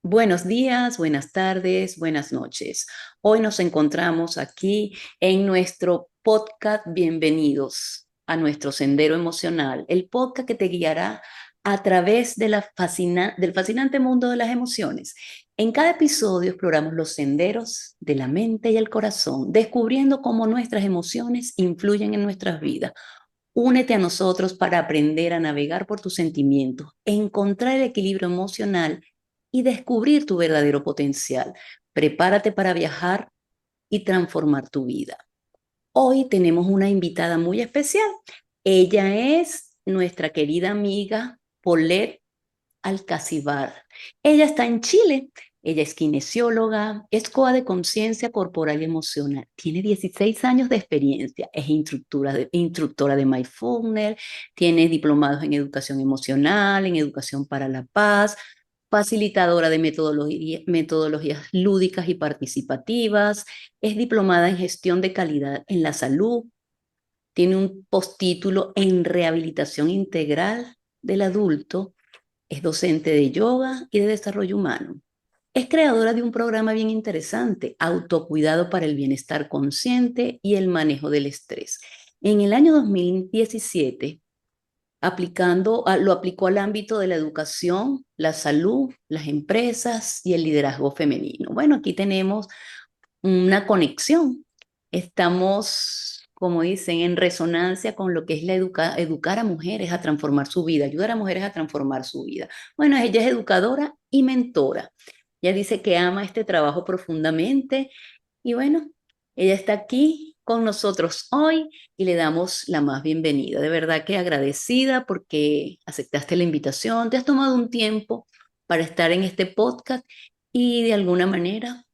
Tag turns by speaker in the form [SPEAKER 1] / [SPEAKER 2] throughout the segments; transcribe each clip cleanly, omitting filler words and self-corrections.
[SPEAKER 1] Buenos días, buenas tardes, buenas noches. Hoy nos encontramos aquí en nuestro podcast. Bienvenidos a nuestro Sendero Emocional, el podcast que te guiará a través de del fascinante mundo de las emociones. En cada episodio exploramos los senderos de la mente y el corazón, descubriendo cómo nuestras emociones influyen en nuestras vidas. Únete a nosotros para aprender a navegar por tus sentimientos, encontrar el equilibrio emocional y descubrir tu verdadero potencial. Prepárate para viajar y transformar tu vida. Hoy tenemos una invitada muy especial. Ella es nuestra querida amiga Paulette Alcacibar. Ella está en Chile. Ella es kinesióloga, es coa de conciencia corporal y emocional. Tiene 16 años de experiencia. Es instructora de mindfulness, tiene diplomados en educación emocional, en educación para la paz, facilitadora de metodologías lúdicas y participativas. Es diplomada en gestión de calidad en la salud. Tiene un postítulo en rehabilitación integral del adulto. Es docente de yoga y de desarrollo humano. Es creadora de un programa bien interesante, Autocuidado para el Bienestar Consciente y el Manejo del Estrés. En el año 2017, lo aplicó al ámbito de la educación, la salud, las empresas y el liderazgo femenino. Bueno, aquí tenemos una conexión. Estamos, como dicen, en resonancia con lo que es educar a mujeres a transformar su vida, ayudar a mujeres a transformar su vida. Bueno, ella es educadora y mentora. Ella dice que ama este trabajo profundamente y bueno, ella está aquí con nosotros hoy y le damos la más bienvenida. De verdad que agradecida porque aceptaste la invitación, te has tomado un tiempo para estar en este podcast y de alguna manera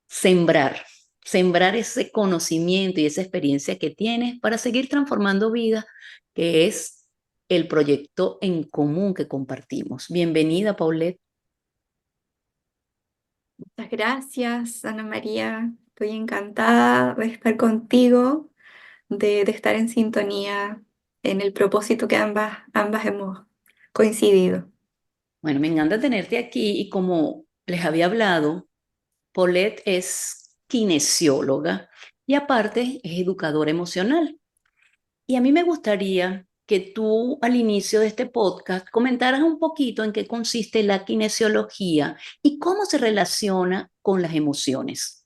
[SPEAKER 1] sembrar, sembrar ese conocimiento y esa experiencia que tienes para seguir transformando vidas, que es el proyecto en común que compartimos. Bienvenida, Paulette.
[SPEAKER 2] Muchas gracias, Ana María. Estoy encantada de estar contigo, de estar en sintonía en el propósito que ambas hemos coincidido.
[SPEAKER 1] Bueno, me encanta tenerte aquí y como les había hablado, Paulette es kinesióloga y aparte es educadora emocional. Y a mí me gustaría que tú al inicio de este podcast comentaras un poquito en qué consiste la kinesiología y cómo se relaciona con las emociones.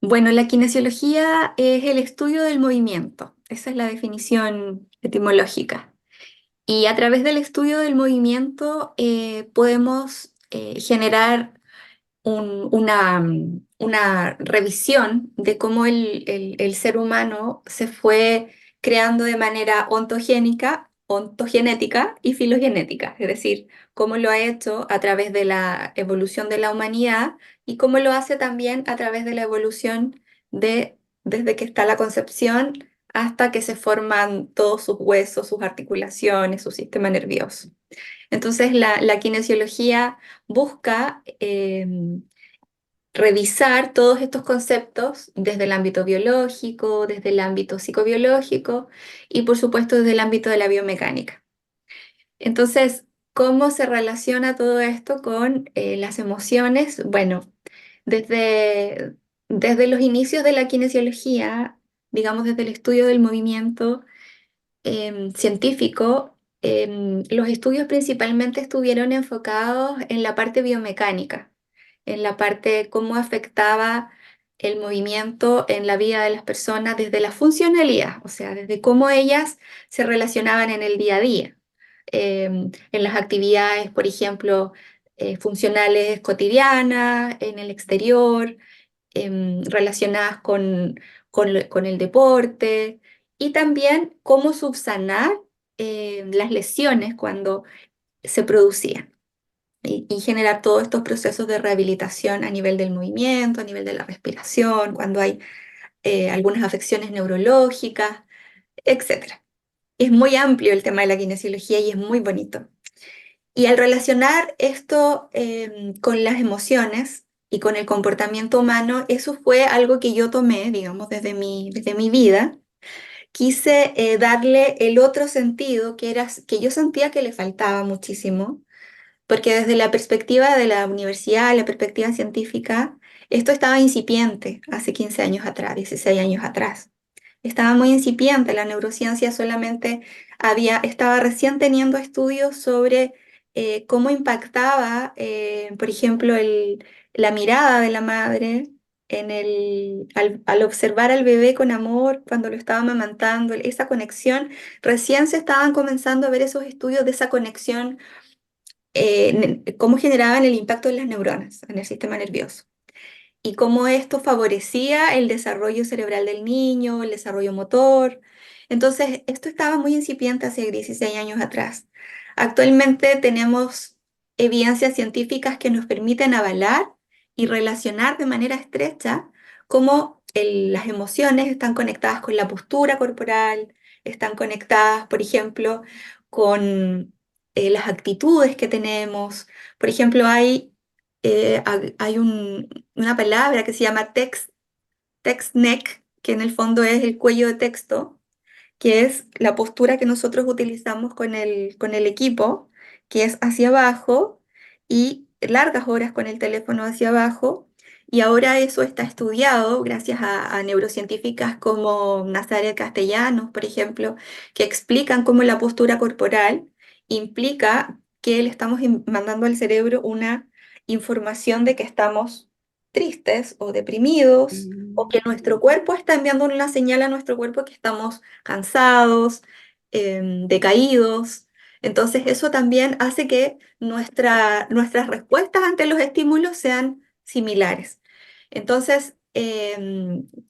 [SPEAKER 2] Bueno, la kinesiología es el estudio del movimiento. Esa es la definición etimológica. Y a través del estudio del movimiento podemos generar una revisión de cómo el ser humano se fue creando de manera ontogenética y filogenética, es decir, cómo lo ha hecho a través de la evolución de la humanidad y cómo lo hace también a través de la evolución desde que está la concepción hasta que se forman todos sus huesos, sus articulaciones, su sistema nervioso. Entonces, la kinesiología busca revisar todos estos conceptos desde el ámbito biológico, desde el ámbito psicobiológico y, por supuesto, desde el ámbito de la biomecánica. Entonces, ¿cómo se relaciona todo esto con las emociones? Bueno, desde, desde los inicios de la kinesiología, digamos desde el estudio del movimiento, científico, los estudios principalmente estuvieron enfocados en la parte biomecánica, en la parte de cómo afectaba el movimiento en la vida de las personas desde la funcionalidad, o sea, desde cómo ellas se relacionaban en el día a día, en las actividades, por ejemplo, funcionales cotidianas, en el exterior, relacionadas con el deporte y también cómo subsanar las lesiones cuando se producían y generar todos estos procesos de rehabilitación a nivel del movimiento, a nivel de la respiración, cuando hay algunas afecciones neurológicas, etcétera. Es muy amplio el tema de la kinesiología y es muy bonito. Y al relacionar esto con las emociones y con el comportamiento humano, eso fue algo que yo tomé, digamos, desde mi vida. Quise darle el otro sentido que era que yo sentía que le faltaba muchísimo, porque desde la perspectiva de la universidad, la perspectiva científica, esto estaba incipiente hace 15 años atrás, 16 años atrás. Estaba muy incipiente, la neurociencia solamente estaba recién teniendo estudios sobre cómo impactaba, por ejemplo, la mirada de la madre al observar al bebé con amor cuando lo estaba amamantando, esa conexión. Recién se estaban comenzando a ver esos estudios de esa conexión, cómo generaban el impacto en las neuronas, en el sistema nervioso y cómo esto favorecía el desarrollo cerebral del niño, el desarrollo motor. Entonces, esto estaba muy incipiente hace 16 años atrás. Actualmente tenemos evidencias científicas que nos permiten avalar y relacionar de manera estrecha cómo las emociones están conectadas con la postura corporal, están conectadas, por ejemplo, con las actitudes que tenemos. Por ejemplo, hay una palabra que se llama text neck, que en el fondo es el cuello de texto, que es la postura que nosotros utilizamos con el equipo, que es hacia abajo y largas horas con el teléfono hacia abajo. Y ahora eso está estudiado gracias a neurocientíficas como Nazaret Castellanos, por ejemplo, que explican cómo la postura corporal implica que le estamos mandando al cerebro una información de que estamos tristes o deprimidos, o que nuestro
[SPEAKER 1] Mm.
[SPEAKER 2] cuerpo está enviando una señal a nuestro cuerpo que estamos cansados, decaídos. Entonces eso también hace que nuestras respuestas ante los estímulos sean similares. Entonces,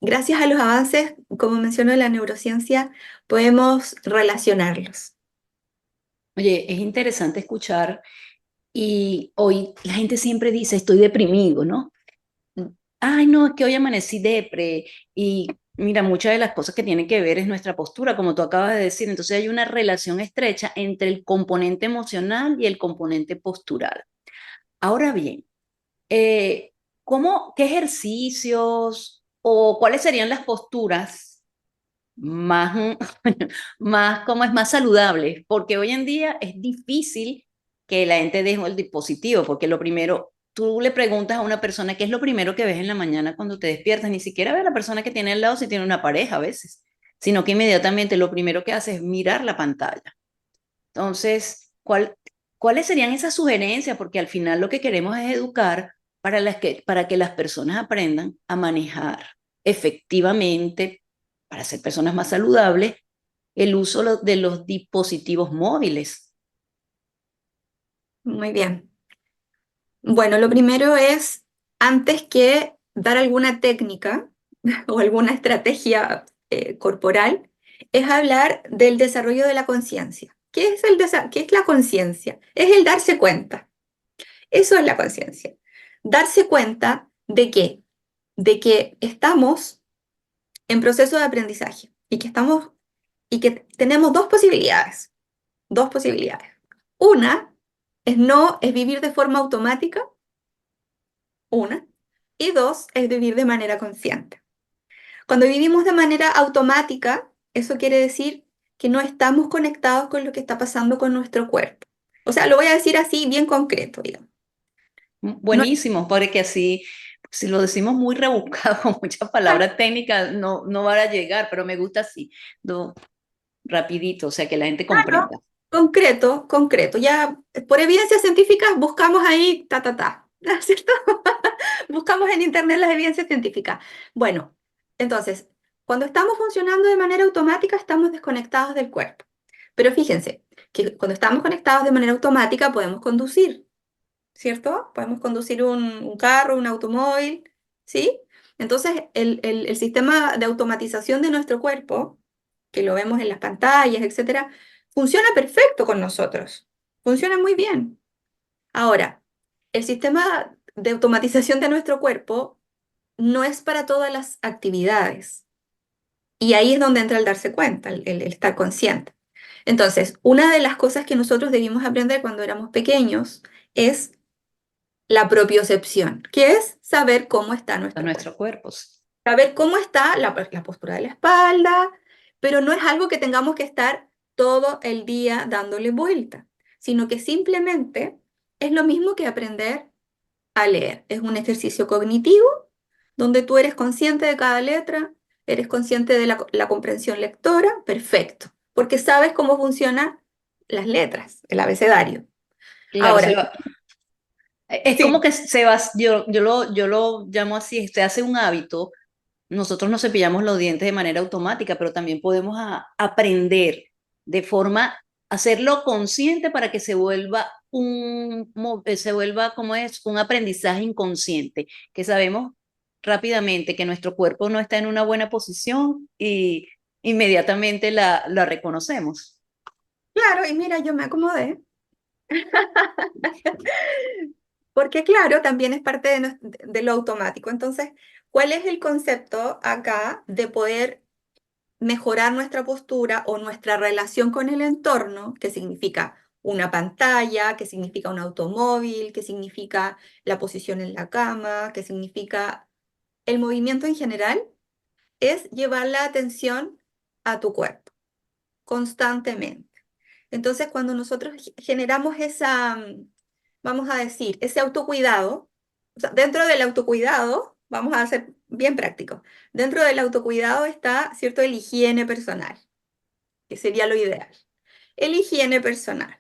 [SPEAKER 2] gracias a los avances, como mencionó la neurociencia, podemos relacionarlos.
[SPEAKER 1] Oye, es interesante escuchar y hoy la gente siempre dice, estoy deprimido, ¿no? Ay, no, es que hoy amanecí depre y mira, muchas de las cosas que tienen que ver es nuestra postura, como tú acabas de decir. Entonces hay una relación estrecha entre el componente emocional y el componente postural. Ahora bien, eh, qué ejercicios o cuáles serían las posturas más, más, cómo es más saludable? Porque hoy en día es difícil que la gente deje el dispositivo, porque lo primero, tú le preguntas a una persona qué es lo primero que ves en la mañana cuando te despiertas, ni siquiera ve a la persona que tiene al lado si tiene una pareja a veces, sino que inmediatamente lo primero que hace es mirar la pantalla. Entonces, ¿cuáles serían esas sugerencias? Porque al final lo que queremos es educar para que las personas aprendan a manejar efectivamente, para ser personas más saludables, el uso de los dispositivos móviles.
[SPEAKER 2] Muy bien. Bueno, lo primero es, antes que dar alguna técnica o alguna estrategia corporal, es hablar del desarrollo de la conciencia. ¿Qué es la conciencia? Es el darse cuenta. Eso es la conciencia. Darse cuenta de qué, de que estamos en proceso de aprendizaje y que tenemos dos posibilidades. Dos posibilidades. Una es vivir de forma automática, una, y dos, es vivir de manera consciente. Cuando vivimos de manera automática, eso quiere decir que no estamos conectados con lo que está pasando con nuestro cuerpo. O sea, lo voy a decir así, bien concreto, digamos. No,
[SPEAKER 1] Buenísimo, porque así, si lo decimos muy rebuscado, con muchas palabras técnicas, no van a llegar, pero me gusta así, rapidito, o sea, que la gente
[SPEAKER 2] claro,
[SPEAKER 1] comprenda.
[SPEAKER 2] concreto, concreto. Ya por evidencias científicas buscamos ahí, ¿cierto? Buscamos en internet las evidencias científicas. Bueno, entonces, cuando estamos funcionando de manera automática, estamos desconectados del cuerpo. Pero fíjense que cuando estamos conectados de manera automática podemos conducir, ¿cierto? Podemos conducir un carro, un automóvil, ¿sí? Entonces, el sistema de automatización de nuestro cuerpo, que lo vemos en las pantallas, etcétera, funciona perfecto con nosotros. Funciona muy bien. Ahora, el sistema de automatización de nuestro cuerpo no es para todas las actividades. Y ahí es donde entra el darse cuenta, el estar consciente. Entonces, una de las cosas que nosotros debimos aprender cuando éramos pequeños es la propiocepción, que es saber cómo está
[SPEAKER 1] a
[SPEAKER 2] nuestro cuerpo.
[SPEAKER 1] nuestros cuerpos.
[SPEAKER 2] Saber cómo está la postura de la espalda, pero no es algo que tengamos que estar todo el día dándole vuelta, sino que simplemente es lo mismo que aprender a leer. Es un ejercicio cognitivo donde tú eres consciente de cada letra, eres consciente de la comprensión lectora, perfecto, porque sabes cómo funcionan las letras, el abecedario.
[SPEAKER 1] Claro,
[SPEAKER 2] Ahora,
[SPEAKER 1] es como
[SPEAKER 2] sí,
[SPEAKER 1] que yo lo llamo así, se hace un hábito. Nosotros nos cepillamos los dientes de manera automática, pero también podemos aprender de forma, hacerlo consciente para que se vuelva como es, un aprendizaje inconsciente, que sabemos rápidamente que nuestro cuerpo no está en una buena posición y inmediatamente la reconocemos.
[SPEAKER 2] claro, y mira, yo me acomodé, porque claro, también es parte de lo automático. Entonces, ¿cuál es el concepto acá de poder mejorar nuestra postura o nuestra relación con el entorno, que significa una pantalla, que significa un automóvil, que significa la posición en la cama, que significa el movimiento en general? Es llevar la atención a tu cuerpo constantemente. Entonces, cuando nosotros generamos esa, vamos a decir, ese autocuidado, o sea, dentro del autocuidado, vamos a ser bien prácticos, dentro del autocuidado está, ¿cierto?, el higiene personal, que sería lo ideal. El higiene personal.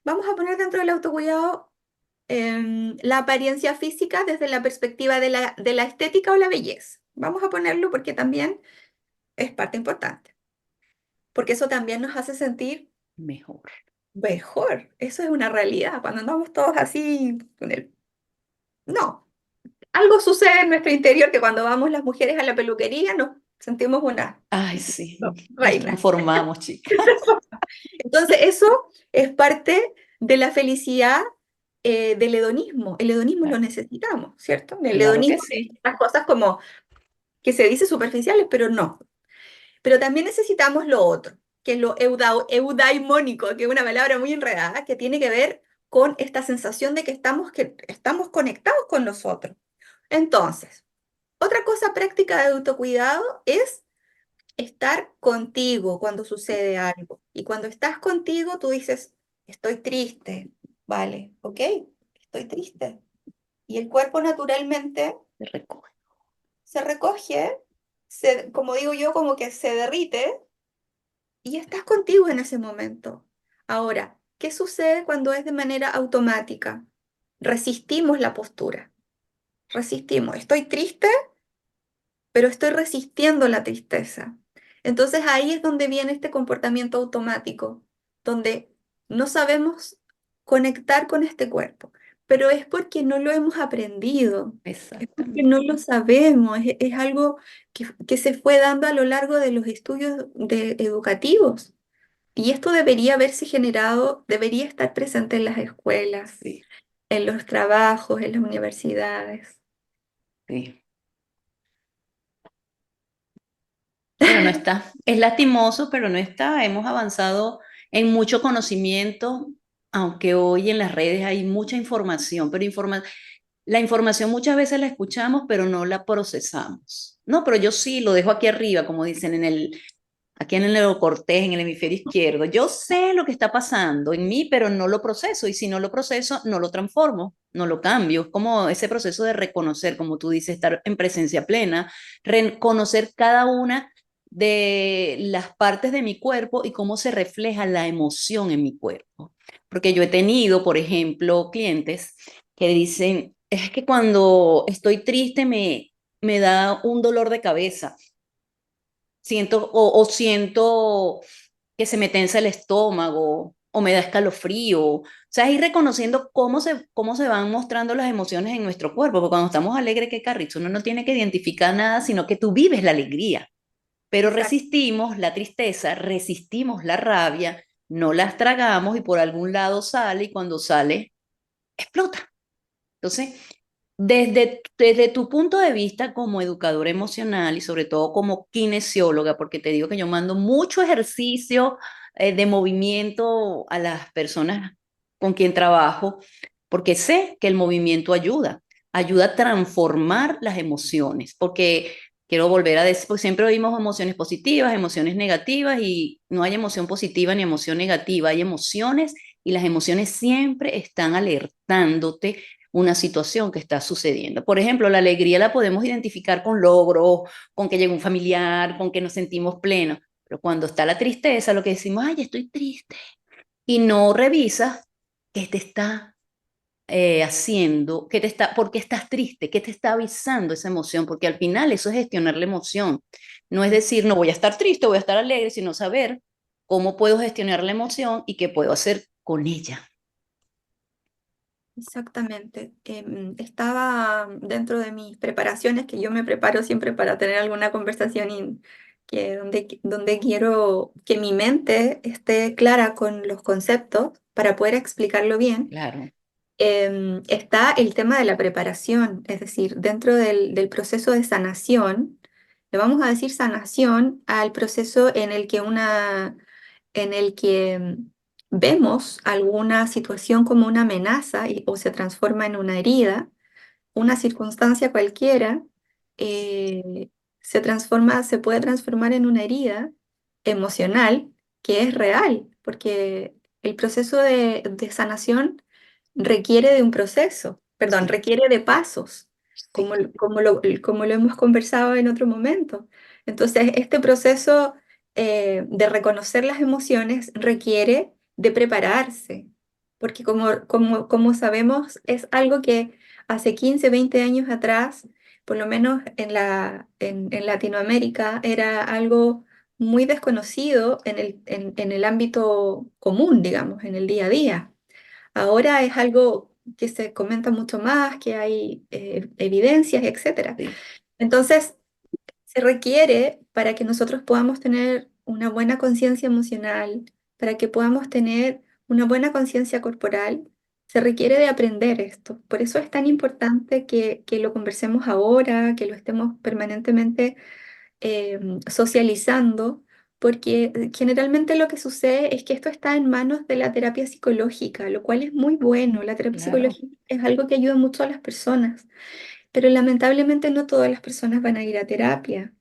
[SPEAKER 2] Vamos a poner dentro del autocuidado la apariencia física desde la perspectiva de la estética o la belleza. Vamos a ponerlo porque también es parte importante, porque eso también nos hace sentir
[SPEAKER 1] Mejor.
[SPEAKER 2] mejor. Eso es una realidad. Cuando andamos todos así con el... No, algo sucede en nuestro interior que cuando vamos las mujeres a la peluquería nos sentimos una
[SPEAKER 1] Ay, sí, nos
[SPEAKER 2] reina.
[SPEAKER 1] transformamos, chicas.
[SPEAKER 2] Entonces, eso es parte de la felicidad del hedonismo. El hedonismo lo necesitamos, ¿cierto? El
[SPEAKER 1] Claro que
[SPEAKER 2] hedonismo
[SPEAKER 1] sí.
[SPEAKER 2] es las cosas como que se dice superficiales, pero no. Pero también necesitamos lo otro, que es lo eudaimónico, que es una palabra muy enredada, que tiene que ver con esta sensación de que estamos conectados con nosotros. Entonces, otra cosa práctica de autocuidado es estar contigo cuando sucede algo. Y cuando estás contigo, tú dices, estoy triste, vale, ok, estoy triste. Y el cuerpo naturalmente
[SPEAKER 1] Te recoge.
[SPEAKER 2] se recoge, como digo yo, como que se derrite y estás contigo en ese momento. Ahora, ¿qué sucede cuando es de manera automática? Resistimos la postura, resistimos. Estoy triste, pero estoy resistiendo la tristeza. Entonces ahí es donde viene este comportamiento automático, donde no sabemos conectar con este cuerpo, pero es porque no lo hemos aprendido, es porque
[SPEAKER 1] Exactamente.
[SPEAKER 2] no lo sabemos, es algo que se fue dando a lo largo de los estudios educativos. Y esto debería haberse generado, debería estar presente en las escuelas,
[SPEAKER 1] Sí,
[SPEAKER 2] en los trabajos, en las universidades.
[SPEAKER 1] sí. Pero no está. Es lastimoso, pero no está. Hemos avanzado en mucho conocimiento, aunque hoy en las redes hay mucha información, pero la información muchas veces la escuchamos, pero no la procesamos. No, pero yo sí lo dejo aquí arriba, como dicen aquí en el neocortés, en el hemisferio izquierdo. Yo sé lo que está pasando en mí, pero no lo proceso. Y si no lo proceso, no lo transformo, no lo cambio. Es como ese proceso de reconocer, como tú dices, estar en presencia plena, reconocer cada una de las partes de mi cuerpo y cómo se refleja la emoción en mi cuerpo. Porque yo he tenido, por ejemplo, clientes que dicen, es que cuando estoy triste me da un dolor de cabeza. Siento o siento que se me tensa el estómago o me da escalofrío. O sea, es ir reconociendo cómo se van mostrando las emociones en nuestro cuerpo, porque cuando estamos alegres, qué carrizo, uno no tiene que identificar nada, sino que tú vives la alegría, pero
[SPEAKER 2] Exacto.
[SPEAKER 1] resistimos la tristeza, resistimos la rabia, no las tragamos y por algún lado sale y cuando sale, explota. Entonces, desde tu punto de vista como educadora emocional y sobre todo como kinesióloga, porque te digo que yo mando mucho ejercicio de movimiento a las personas con quien trabajo, porque sé que el movimiento ayuda a transformar las emociones, porque quiero volver a decir, porque siempre oímos emociones positivas, emociones negativas y no hay emoción positiva ni emoción negativa, hay emociones y las emociones siempre están alertándote una situación que está sucediendo. Por ejemplo, la alegría la podemos identificar con logros, con que llega un familiar, con que nos sentimos plenos, pero cuando está la tristeza, lo que decimos, ay, estoy triste, y no revisas qué te está haciendo, qué te está, por qué estás triste, qué te está avisando esa emoción, porque al final eso es gestionar la emoción. No es decir, no voy a estar triste, voy a estar alegre, sino saber cómo puedo gestionar la emoción y qué puedo hacer con ella.
[SPEAKER 2] Exactamente. Estaba dentro de mis preparaciones, que yo me preparo siempre para tener alguna conversación donde quiero que mi mente esté clara con los conceptos para poder explicarlo bien.
[SPEAKER 1] Claro,
[SPEAKER 2] Está el tema de la preparación, es decir, dentro del proceso de sanación, le vamos a decir sanación al proceso en el que vemos alguna situación como una amenaza o se transforma en una herida, una circunstancia cualquiera, eh, se puede transformar en una herida emocional que es real, porque el proceso de sanación requiere de un proceso, perdón,
[SPEAKER 1] sí,
[SPEAKER 2] requiere de pasos,
[SPEAKER 1] sí,
[SPEAKER 2] como lo hemos conversado en otro momento. Entonces, este proceso de reconocer las emociones requiere de prepararse, porque como sabemos, es algo que hace 15, 20 años atrás, por lo menos en Latinoamérica, era algo muy desconocido en el ámbito común, digamos, en el día a día. Ahora es algo que se comenta mucho más, que hay evidencias, etcétera.
[SPEAKER 1] sí,
[SPEAKER 2] Entonces, se requiere para que nosotros podamos tener una buena conciencia emocional, para que podamos tener una buena conciencia corporal, se requiere de aprender esto. Por eso es tan importante que lo conversemos ahora, que lo estemos permanentemente socializando, porque generalmente lo que sucede es que esto está en manos de la terapia psicológica, lo cual es muy bueno. La terapia
[SPEAKER 1] claro.
[SPEAKER 2] psicológica es algo que ayuda mucho a las personas, pero lamentablemente no todas las personas van a ir a terapia,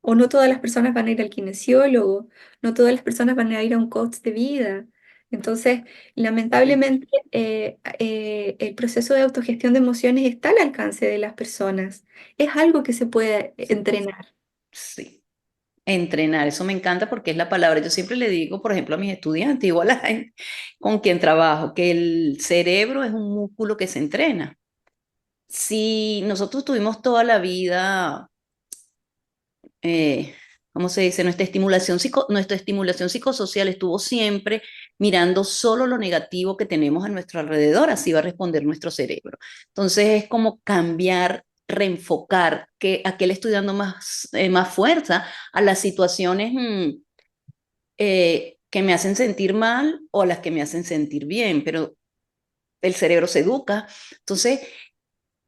[SPEAKER 2] o no todas las personas van a ir al kinesiólogo, no todas las personas van a ir a un coach de vida. Entonces,
[SPEAKER 1] Sí,
[SPEAKER 2] lamentablemente, el proceso de autogestión de emociones está al alcance de las personas. Es algo que se puede entrenar.
[SPEAKER 1] sí. Entrenar, eso me encanta porque es la palabra. Yo siempre le digo, por ejemplo, a mis estudiantes, igual a la gente con quien trabajo, que el cerebro es un músculo que se entrena. Si nosotros tuvimos toda la vida, eh, ¿cómo se dice? Nuestra estimulación psicosocial estuvo siempre mirando solo lo negativo que tenemos a nuestro alrededor, así va a responder nuestro cerebro. Entonces es como cambiar, reenfocar, a qué le estoy dando más fuerza a las situaciones que me hacen sentir mal o a las que me hacen sentir bien, pero el cerebro se educa. Entonces,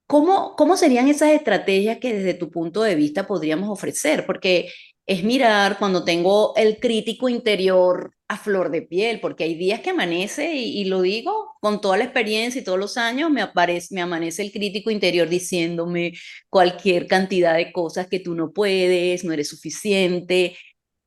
[SPEAKER 1] ¿cómo serían esas estrategias que desde tu punto de vista podríamos ofrecer? Porque es mirar cuando tengo el crítico interior a flor de piel, porque hay días que amanece, y lo digo con toda la experiencia y todos los años, me amanece el crítico interior diciéndome cualquier cantidad de cosas que tú no puedes, no eres suficiente,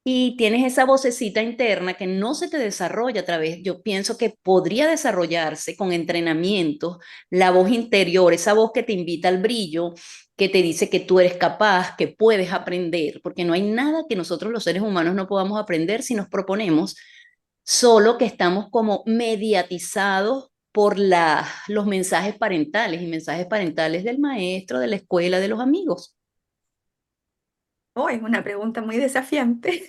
[SPEAKER 1] y tienes esa vocecita interna que no se te desarrolla a través, yo pienso que podría desarrollarse con entrenamiento, la voz interior, esa voz que te invita al brillo, que te dice que tú eres capaz, que puedes aprender, porque no hay nada que nosotros los seres humanos no podamos aprender si nos proponemos, solo que estamos como mediatizados por los mensajes parentales y mensajes parentales del maestro, de la escuela, de los amigos.
[SPEAKER 2] Oh, es una pregunta muy desafiante.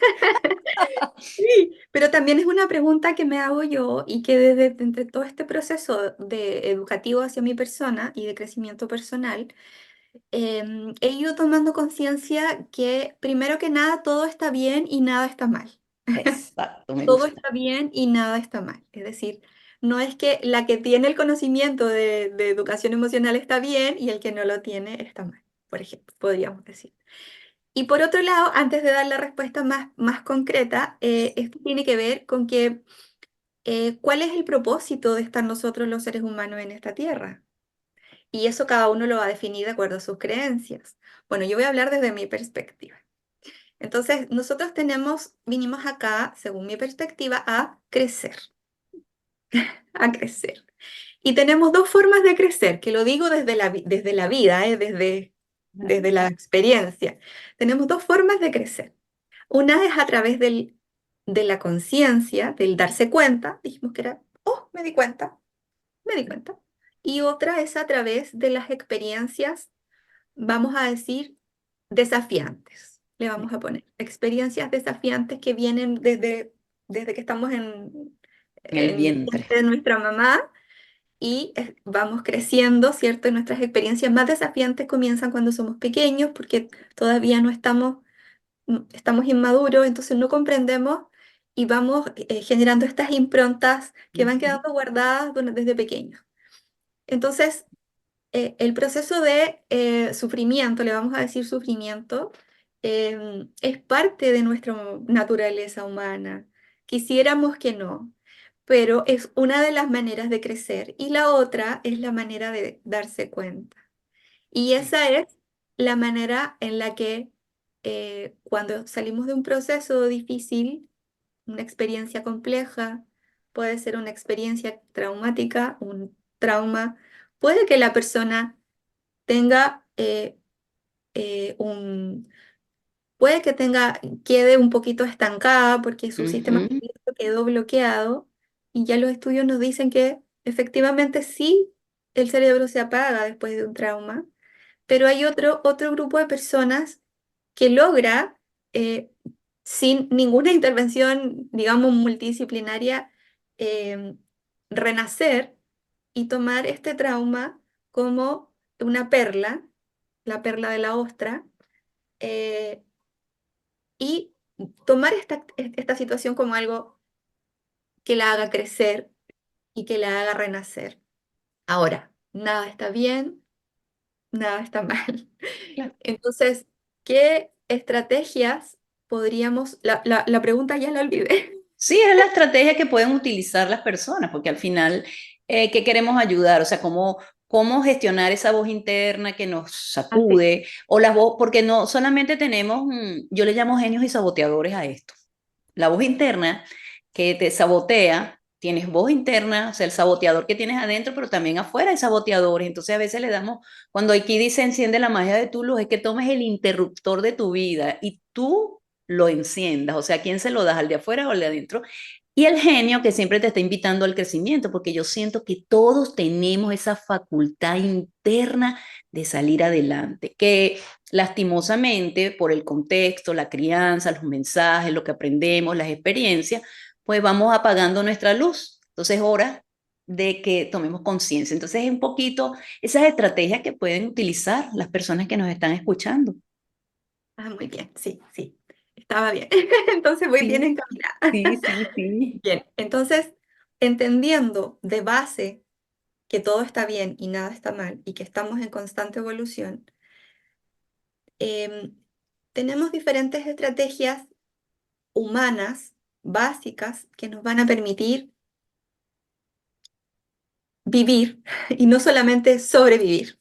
[SPEAKER 2] Sí, pero también es una pregunta que me hago yo y que desde entre todo este proceso de educativo hacia mi persona y de crecimiento personal, he ido tomando conciencia que primero que nada todo está bien y nada está mal.
[SPEAKER 1] Exacto, me
[SPEAKER 2] Todo
[SPEAKER 1] gusta.
[SPEAKER 2] está bien y nada está mal. Es decir, No es que la que tiene el conocimiento de educación emocional está bien y el que no lo tiene está mal, por ejemplo, podríamos decir. Y por otro lado, antes de dar la respuesta más concreta, esto tiene que ver con que ¿cuál es el propósito de estar nosotros los seres humanos en esta tierra? Y eso cada uno lo va a definir de acuerdo a sus creencias. Bueno, yo voy a hablar desde mi perspectiva. Entonces, nosotros vinimos acá, según mi perspectiva, a crecer, a crecer. Y tenemos dos formas de crecer, que lo digo desde la vida, desde la experiencia. Tenemos dos formas de crecer. Una es a través de la conciencia, del darse cuenta, dijimos que era, oh, me di cuenta. Y otra es a través de las experiencias, vamos a decir, desafiantes. Le vamos a poner experiencias desafiantes que vienen desde que estamos
[SPEAKER 1] En el
[SPEAKER 2] en el
[SPEAKER 1] vientre.
[SPEAKER 2] vientre de nuestra mamá y vamos creciendo, ¿cierto? Y nuestras experiencias más desafiantes comienzan cuando somos pequeños porque todavía no estamos inmaduros, entonces no comprendemos y vamos generando estas improntas que van
[SPEAKER 1] Ujú.
[SPEAKER 2] quedando guardadas desde pequeños. Entonces, el proceso de sufrimiento, le vamos a decir sufrimiento, es parte de nuestra naturaleza humana. Quisiéramos que no, pero es una de las maneras de crecer y la otra es la manera de darse cuenta. Y
[SPEAKER 1] Sí.
[SPEAKER 2] esa es la manera en la que cuando salimos de un proceso difícil, una experiencia compleja, puede ser una experiencia traumática, un trauma, puede que la persona tenga un, puede que quede un poquito estancada porque su sistema
[SPEAKER 1] Ujú.
[SPEAKER 2] nervioso quedó bloqueado y ya los estudios nos dicen que efectivamente sí, el cerebro se apaga después de un trauma, pero hay otro grupo de personas que logra, eh, sin ninguna intervención, digamos, multidisciplinaria, eh, renacer y tomar este trauma como una perla, la perla de la ostra, eh, y tomar esta situación como algo que la haga crecer y que la haga renacer. Ahora, nada está bien, nada está mal.
[SPEAKER 1] Claro.
[SPEAKER 2] Entonces, ¿qué estrategias podríamos... La pregunta ya la olvidé.
[SPEAKER 1] Sí, es la estrategia que pueden utilizar las personas, porque al final, ¿qué queremos ayudar? O sea, cómo gestionar esa voz interna que nos
[SPEAKER 2] Así.
[SPEAKER 1] sacude, o la voz, porque no solamente tenemos, yo le llamo genios y saboteadores a esto. La voz interna que te sabotea, tienes voz interna, o sea, el saboteador que tienes adentro, pero también afuera hay saboteadores. Entonces a veces le damos, cuando aquí dice enciende la magia de tu luz, es que tomes el interruptor de tu vida y tú lo enciendas. O sea, ¿a quién se lo das? ¿Al de afuera o al de adentro? Y el genio que siempre te está invitando al crecimiento, porque yo siento que todos tenemos esa facultad interna de salir adelante, que lastimosamente por el contexto, la crianza, los mensajes, lo que aprendemos, las experiencias, pues vamos apagando nuestra luz. Entonces es hora de que tomemos conciencia. Entonces es un poquito esas estrategias que pueden utilizar las personas que nos están escuchando.
[SPEAKER 2] Ah, muy bien, sí, sí. Estaba bien. Entonces voy bien
[SPEAKER 1] Sí,
[SPEAKER 2] encaminada.
[SPEAKER 1] sí, sí, sí.
[SPEAKER 2] Bien, entonces, entendiendo de base que todo está bien y nada está mal y que estamos en constante evolución, em, tenemos diferentes estrategias humanas básicas que nos van a permitir vivir y no solamente sobrevivir,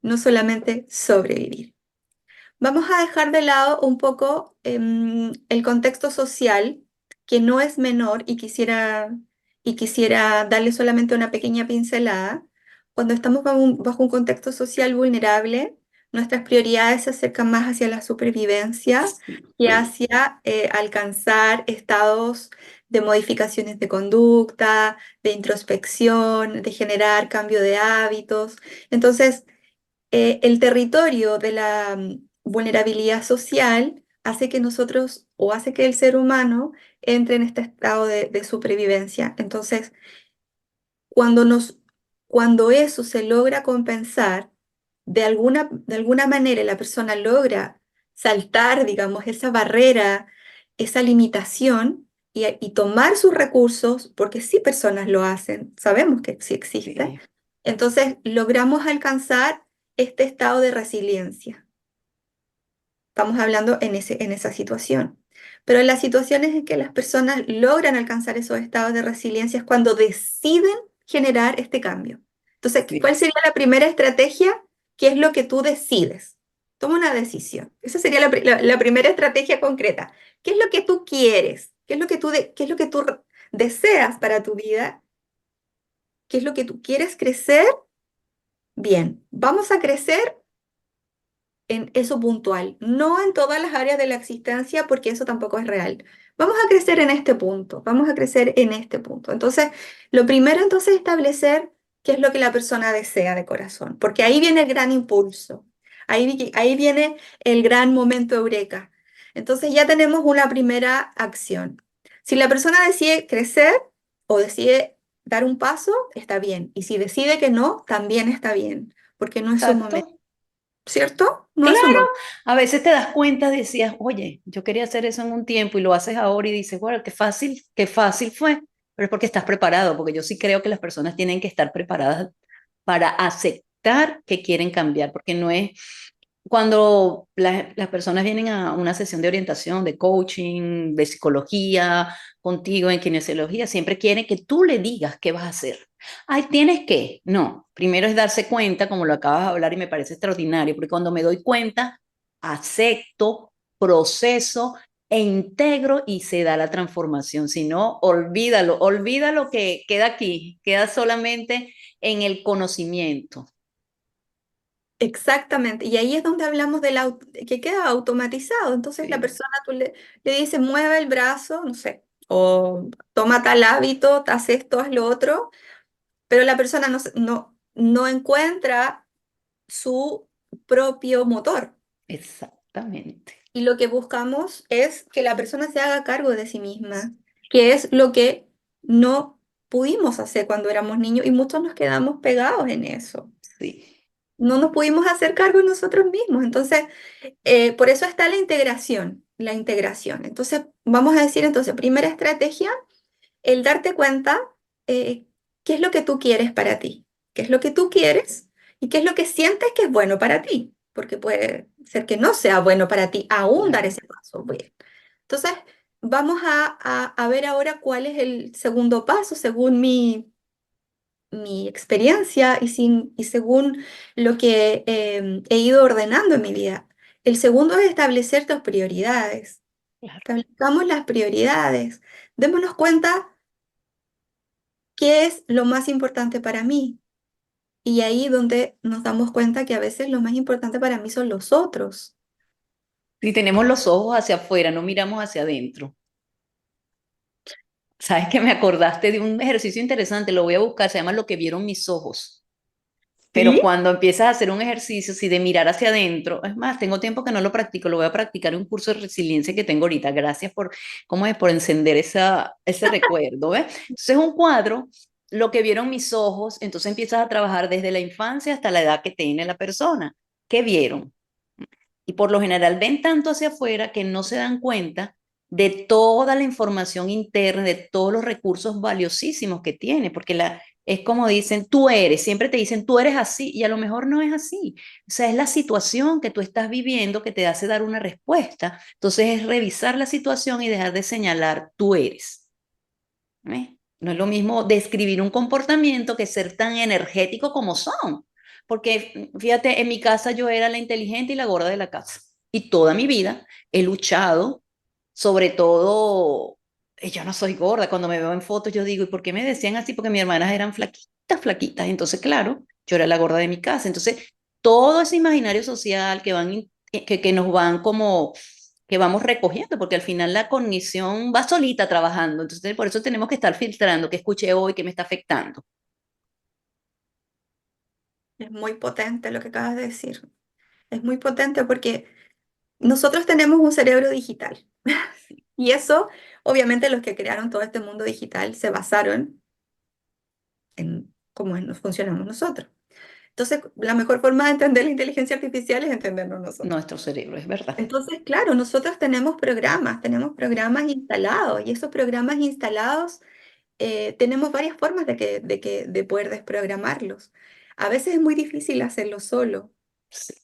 [SPEAKER 2] no solamente sobrevivir. Vamos a dejar de lado un poco el contexto social, que no es menor y quisiera darle solamente una pequeña pincelada. Cuando estamos bajo un contexto social vulnerable, nuestras prioridades se acercan más hacia la supervivencia y hacia alcanzar estados de modificaciones de conducta, de introspección, de generar cambio de hábitos. Entonces, el territorio de la vulnerabilidad social hace que nosotros o hace que el ser humano entre en este estado de supervivencia. Entonces, cuando cuando eso se logra compensar, de alguna manera la persona logra saltar, digamos, esa barrera, esa limitación, y tomar sus recursos, porque sí personas lo hacen, sabemos que sí existe,
[SPEAKER 1] Sí,
[SPEAKER 2] entonces logramos alcanzar este estado de resiliencia. Estamos hablando en esa situación. Pero en las situaciones en que las personas logran alcanzar esos estados de resiliencia es cuando deciden generar este cambio. Entonces, ¿cuál
[SPEAKER 1] sí,
[SPEAKER 2] sería la primera estrategia? ¿Qué es lo que tú decides? Toma una decisión. Esa sería la primera estrategia concreta. ¿Qué es lo que tú quieres? ¿Qué es lo que qué es lo que tú deseas para tu vida? ¿Qué es lo que tú quieres crecer? Bien, vamos a crecer en eso puntual, no en todas las áreas de la existencia, porque eso tampoco es real. Vamos a crecer en este punto, vamos a crecer en este punto. Entonces, lo primero entonces es establecer qué es lo que la persona desea de corazón, porque ahí viene el gran impulso, ahí viene el gran momento eureka. Entonces ya tenemos una primera acción. Si la persona decide crecer o decide dar un paso, está bien. Y si decide que no, también está bien, porque no es su momento.
[SPEAKER 1] exacto.
[SPEAKER 2] ¿Cierto? No
[SPEAKER 1] Claro,
[SPEAKER 2] es un momento.
[SPEAKER 1] a veces te das cuenta, decías, oye, yo quería hacer eso en un tiempo y lo haces ahora y dices, bueno, qué fácil fue, pero es porque estás preparado, porque yo sí creo que las personas tienen que estar preparadas para aceptar que quieren cambiar, porque no es cuando las personas vienen a una sesión de orientación, de coaching, de psicología, contigo en kinesiología, siempre quieren que tú le digas qué vas a hacer. Ay, tienes que. No, primero es darse cuenta, como lo acabas de hablar y me parece extraordinario, porque cuando me doy cuenta, acepto, proceso e integro y se da la transformación. Si no, olvídalo, olvida lo que queda aquí, queda solamente en el conocimiento.
[SPEAKER 2] Exactamente. Y ahí es donde hablamos que queda automatizado. Entonces la
[SPEAKER 1] Sí,
[SPEAKER 2] persona tú le dices, mueve el brazo, no sé, o toma tal hábito, haz esto, haz lo otro, pero la persona no encuentra su propio motor.
[SPEAKER 1] exactamente.
[SPEAKER 2] Y lo que buscamos es que la persona se haga cargo de sí misma, que es lo que no pudimos hacer cuando éramos niños y muchos nos quedamos pegados en eso.
[SPEAKER 1] Sí.
[SPEAKER 2] No nos pudimos hacer cargo de nosotros mismos. Entonces, por eso está la integración, la integración. Entonces, vamos a decir entonces, primera estrategia, el darte cuenta eh, qué es lo que tú quieres para ti, qué es lo que tú quieres y qué es lo que sientes que es bueno para ti, porque puede ser que no sea bueno para ti aún dar
[SPEAKER 1] Claro.
[SPEAKER 2] ese paso. Bien. Entonces, vamos a ver ahora cuál es el segundo paso según mi experiencia y según lo que he ido ordenando en mi vida. El segundo es establecer tus prioridades.
[SPEAKER 1] Claro.
[SPEAKER 2] Establezcamos las prioridades. Démonos cuenta qué es lo más importante para mí. Y ahí donde nos damos cuenta que a veces lo más importante para mí son los otros.
[SPEAKER 1] Si tenemos los ojos hacia afuera, no miramos hacia adentro. Sabes que me acordaste de un ejercicio interesante, lo voy a buscar, se llama Lo que vieron mis ojos. Pero
[SPEAKER 2] ¿Sí?
[SPEAKER 1] cuando empiezas a hacer un ejercicio así de mirar hacia adentro, es más, tengo tiempo que no lo practico, lo voy a practicar en un curso de resiliencia que tengo ahorita. Gracias por, ¿cómo es? Por encender ese recuerdo, ¿ves? Entonces, un cuadro, lo que vieron mis ojos, entonces empiezas a trabajar desde la infancia hasta la edad que tiene la persona. ¿Qué vieron? Y por lo general ven tanto hacia afuera que no se dan cuenta de toda la información interna, de todos los recursos valiosísimos que tiene, porque es como dicen, tú eres, siempre te dicen, tú eres así, y a lo mejor no es así. O sea, es la situación que tú estás viviendo que te hace dar una respuesta. Entonces es revisar la situación y dejar de señalar, tú eres. ¿Eh? No es lo mismo describir un comportamiento que ser tan energético como son. Porque fíjate, en mi casa yo era la inteligente y la gorda de la casa. Y toda mi vida he luchado, sobre todo, yo no soy gorda. Cuando me veo en fotos yo digo, ¿y por qué me decían así? Porque mis hermanas eran flaquitas, flaquitas. Entonces, claro, yo era la gorda de mi casa. Entonces, todo ese imaginario social que nos van como que vamos recogiendo, porque al final la cognición va solita trabajando. Entonces, por eso tenemos que estar filtrando qué escuché hoy, qué me está afectando.
[SPEAKER 2] Es muy potente lo que acabas de decir. Es muy potente porque nosotros tenemos un cerebro digital. Y eso, obviamente, los que crearon todo este mundo digital se basaron en cómo nos funcionamos nosotros. Entonces, la mejor forma de entender la inteligencia artificial es entendernos nosotros.
[SPEAKER 1] Nuestro cerebro, es verdad.
[SPEAKER 2] Entonces, claro, nosotros tenemos programas instalados y esos programas instalados tenemos varias formas de poder desprogramarlos. A veces es muy difícil hacerlo solo,
[SPEAKER 1] Sí,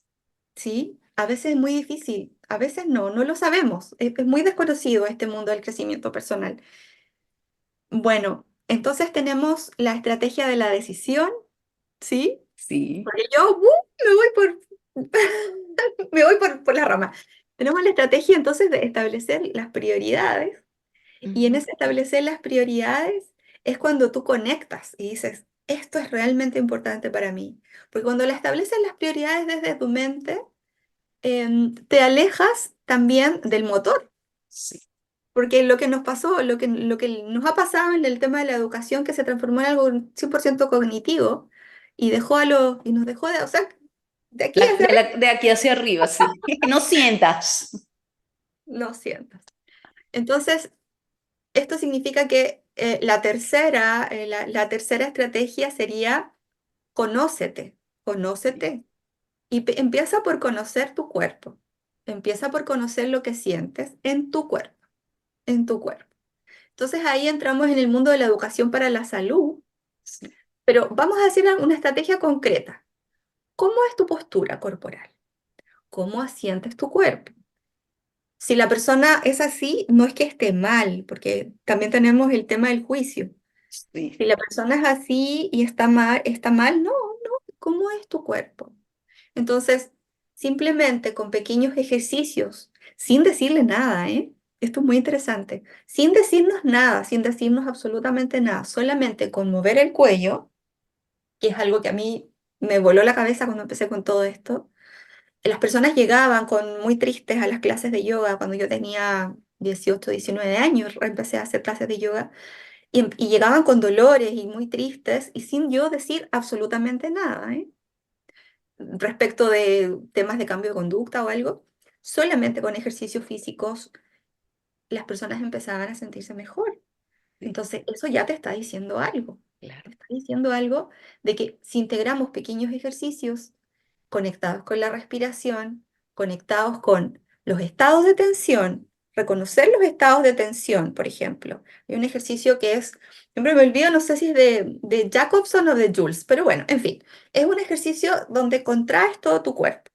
[SPEAKER 2] ¿sí? A veces es muy difícil, a veces no, no lo sabemos. Es muy desconocido este mundo del crecimiento personal. Bueno, entonces tenemos la estrategia de la decisión, ¿sí?
[SPEAKER 1] sí.
[SPEAKER 2] Porque yo me voy me voy por la rama. Tenemos la estrategia entonces de establecer las prioridades y en
[SPEAKER 1] Ujú.
[SPEAKER 2] ese establecer las prioridades es cuando tú conectas y dices, esto es realmente importante para mí. Porque cuando la estableces las prioridades desde tu mente, te alejas también del motor.
[SPEAKER 1] Sí.
[SPEAKER 2] Porque lo que nos pasó, lo que nos ha pasado en el tema de la educación, que se transformó en algo 100% cognitivo y nos dejó de, o sea, de aquí hacia arriba,
[SPEAKER 1] De aquí hacia arriba, sí. No sientas.
[SPEAKER 2] no sientas. Entonces, esto significa que la tercera estrategia sería conócete, conócete. Y empieza por conocer tu cuerpo. Empieza por conocer lo que sientes en tu cuerpo, en tu cuerpo. Entonces ahí entramos en el mundo de la educación para la salud,
[SPEAKER 1] Sí,
[SPEAKER 2] pero vamos a hacer una estrategia concreta. ¿Cómo es tu postura corporal? ¿Cómo asientes tu cuerpo? Si la persona es así, no es que esté mal, porque también tenemos el tema del juicio.
[SPEAKER 1] sí,
[SPEAKER 2] Si la persona es así y está mal, no, no, ¿cómo es tu cuerpo? Entonces, simplemente con pequeños ejercicios, sin decirle nada, ¿eh? Esto es muy interesante. Sin decirnos nada, sin decirnos absolutamente nada, solamente con mover el cuello, que es algo que a mí me voló la cabeza cuando empecé con todo esto. Las personas llegaban muy tristes a las clases de yoga cuando yo tenía 18, 19 años, empecé a hacer clases de yoga y llegaban con dolores y muy tristes y sin yo decir absolutamente nada, ¿eh? Respecto de temas de cambio de conducta o algo, solamente con ejercicios físicos las personas empezaban a sentirse mejor.
[SPEAKER 1] sí,
[SPEAKER 2] Entonces, eso ya te está diciendo algo. Te
[SPEAKER 1] claro.
[SPEAKER 2] está diciendo algo de que si integramos pequeños ejercicios conectados con la respiración, conectados con los estados de tensión, reconocer los estados de tensión, por ejemplo. Hay un ejercicio que es, siempre me olvido, no sé si es de Jacobson o de Jules, pero bueno, en fin, es un ejercicio donde contraes todo tu cuerpo.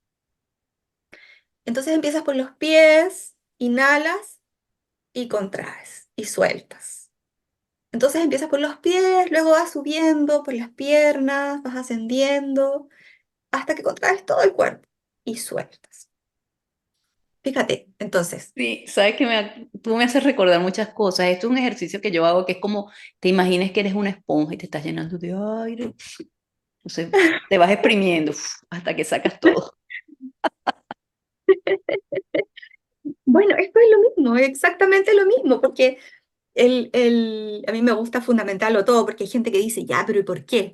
[SPEAKER 2] Entonces empiezas por los pies, inhalas y contraes y sueltas. Entonces empiezas por los pies, luego vas subiendo por las piernas, vas ascendiendo, hasta que contraes todo el cuerpo y sueltas. Fíjate, entonces,
[SPEAKER 1] Sí, sabes que tú me haces recordar muchas cosas. Esto es un ejercicio que yo hago que es como te imagines que eres una esponja y te estás llenando de aire. Entonces te vas exprimiendo hasta que sacas todo.
[SPEAKER 2] bueno, esto es lo mismo, exactamente lo mismo, porque a mí me gusta fundamentarlo todo, porque hay gente que dice, ya, pero ¿y por qué?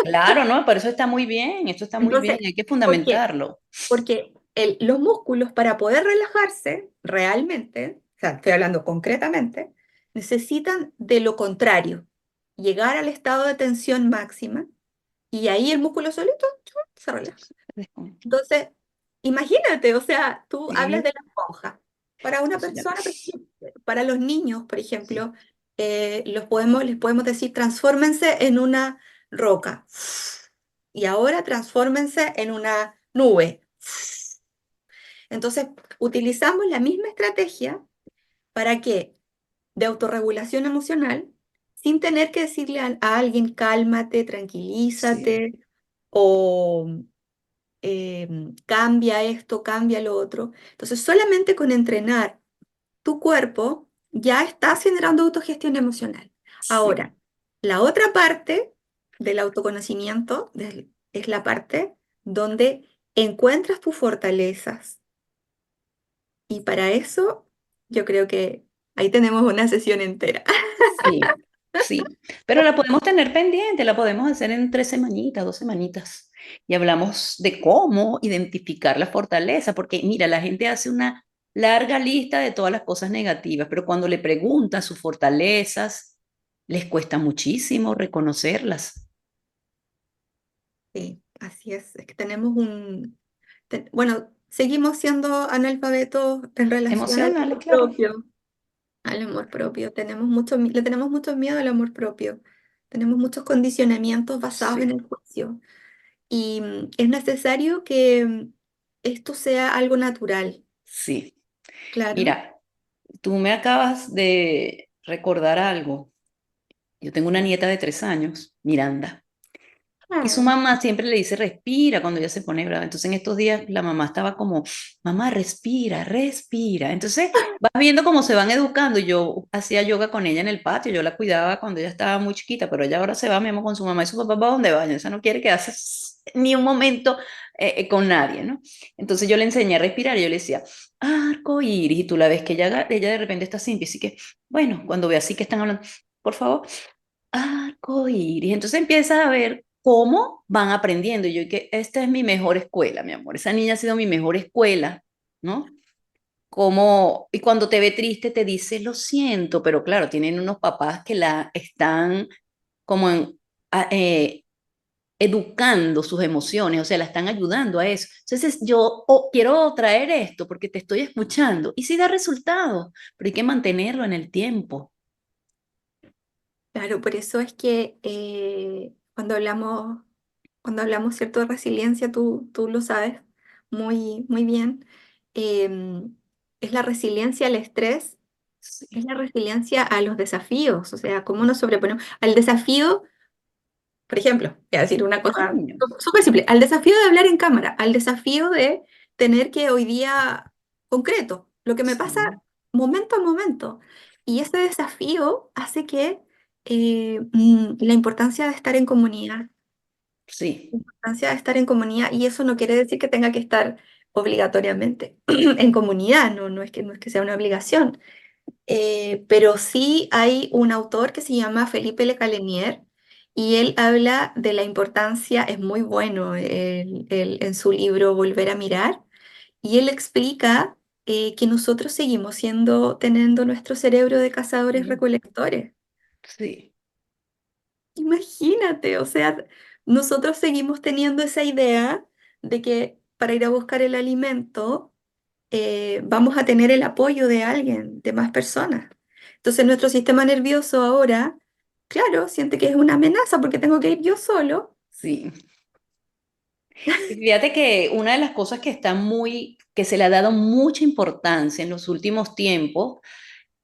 [SPEAKER 1] Claro, ¿no? Pero eso está muy bien, esto está muy bien,
[SPEAKER 2] Entonces,
[SPEAKER 1] hay que
[SPEAKER 2] ¿por qué?
[SPEAKER 1] fundamentarlo.
[SPEAKER 2] Porque los músculos para poder relajarse realmente, o sea, estoy hablando concretamente, necesitan de lo contrario, llegar al estado de tensión máxima y ahí el músculo solito ¡chum! Se relaja. Entonces, imagínate, o sea, tú hablas
[SPEAKER 1] Sí,
[SPEAKER 2] de la esponja. Para una
[SPEAKER 1] eso ya.
[SPEAKER 2] persona, para los niños, por ejemplo, les podemos decir, transfórmense en una roca. Y ahora transfórmense en una nube. Entonces, utilizamos la misma estrategia para que, de autorregulación emocional, sin tener que decirle a alguien, cálmate,
[SPEAKER 1] Sí,
[SPEAKER 2] tranquilízate, o cambia esto, cambia lo otro. Entonces, solamente con entrenar tu cuerpo ya estás generando autogestión emocional.
[SPEAKER 1] sí,
[SPEAKER 2] Ahora, la otra parte del autoconocimiento es la parte donde encuentras tus fortalezas. Y para eso, yo creo que ahí tenemos una sesión entera.
[SPEAKER 1] sí, sí. Pero la podemos tener pendiente, la podemos hacer en 3 semanitas, 2 semanitas. Y hablamos de cómo identificar la fortaleza, porque mira, la gente hace una larga lista de todas las cosas negativas, pero cuando le preguntan sus fortalezas, les cuesta muchísimo reconocerlas.
[SPEAKER 2] Sí. así es que tenemos bueno, seguimos siendo analfabetos en relación al
[SPEAKER 1] Emocionales,
[SPEAKER 2] amor
[SPEAKER 1] claro.
[SPEAKER 2] propio. Al amor propio. Le tenemos mucho miedo al amor propio. Tenemos muchos condicionamientos basados en
[SPEAKER 1] Sí,
[SPEAKER 2] el juicio. Y es necesario que esto sea algo natural,
[SPEAKER 1] sí.
[SPEAKER 2] claro.
[SPEAKER 1] Mira, tú me acabas de recordar algo. Yo tengo una nieta de 3 años, Miranda. Y su
[SPEAKER 2] Ah,
[SPEAKER 1] mamá siempre le dice respira cuando ella se pone brava. Entonces en estos días la mamá estaba como, mamá, respira, respira. Entonces vas viendo cómo se van educando. Yo hacía yoga con ella en el patio, yo la cuidaba cuando ella estaba muy chiquita, pero ella ahora se va, mi amor, con su mamá y su papá para donde vayan. Esa no quiere quedarse ni un momento con nadie, ¿no? Entonces yo le enseñé a respirar y yo le decía, arco iris, y tú la ves que ella de repente está así, así que, bueno, cuando ve así que están hablando, por favor. Arco iris. Entonces empiezas a ver cómo van aprendiendo. Y yo, que esta es mi mejor escuela, mi amor. Esa niña ha sido mi mejor escuela, ¿no? Como, y cuando te ve triste te dice, lo siento, pero claro, tienen unos papás que la están como educando sus emociones, o sea, la están ayudando a eso. Entonces yo quiero traer esto porque te estoy escuchando. Y sí da resultados, pero hay que mantenerlo en el tiempo.
[SPEAKER 2] claro, por eso es que cuando hablamos, ¿cierto?, de resiliencia, tú lo sabes muy, muy bien, es la resiliencia al estrés, es
[SPEAKER 1] Sí.
[SPEAKER 2] la resiliencia a los desafíos, o sea, cómo nos sobreponemos al desafío. Por ejemplo, voy a decir una cosa
[SPEAKER 1] Coño.
[SPEAKER 2] súper simple, al desafío de hablar en cámara, al desafío de tener que hoy día concreto, lo que me pasa
[SPEAKER 1] Sí,
[SPEAKER 2] momento a momento. Y ese desafío hace que la importancia de estar en comunidad,
[SPEAKER 1] sí.
[SPEAKER 2] la importancia de estar en comunidad, y eso no quiere decir que tenga que estar obligatoriamente en comunidad, no es que sea una obligación, pero sí hay un autor que se llama Felipe Le Calenier y él habla de la importancia, es muy bueno en su libro Volver a mirar, y él explica que nosotros seguimos teniendo nuestro cerebro de cazadores-recolectores.
[SPEAKER 1] Sí,
[SPEAKER 2] Imagínate, o sea, nosotros seguimos teniendo esa idea de que para ir a buscar el alimento vamos a tener el apoyo de alguien, de más personas. Entonces nuestro sistema nervioso ahora, claro, siente que es una amenaza porque tengo que ir yo solo.
[SPEAKER 1] sí. Y fíjate que una de las cosas que está que se le ha dado mucha importancia en los últimos tiempos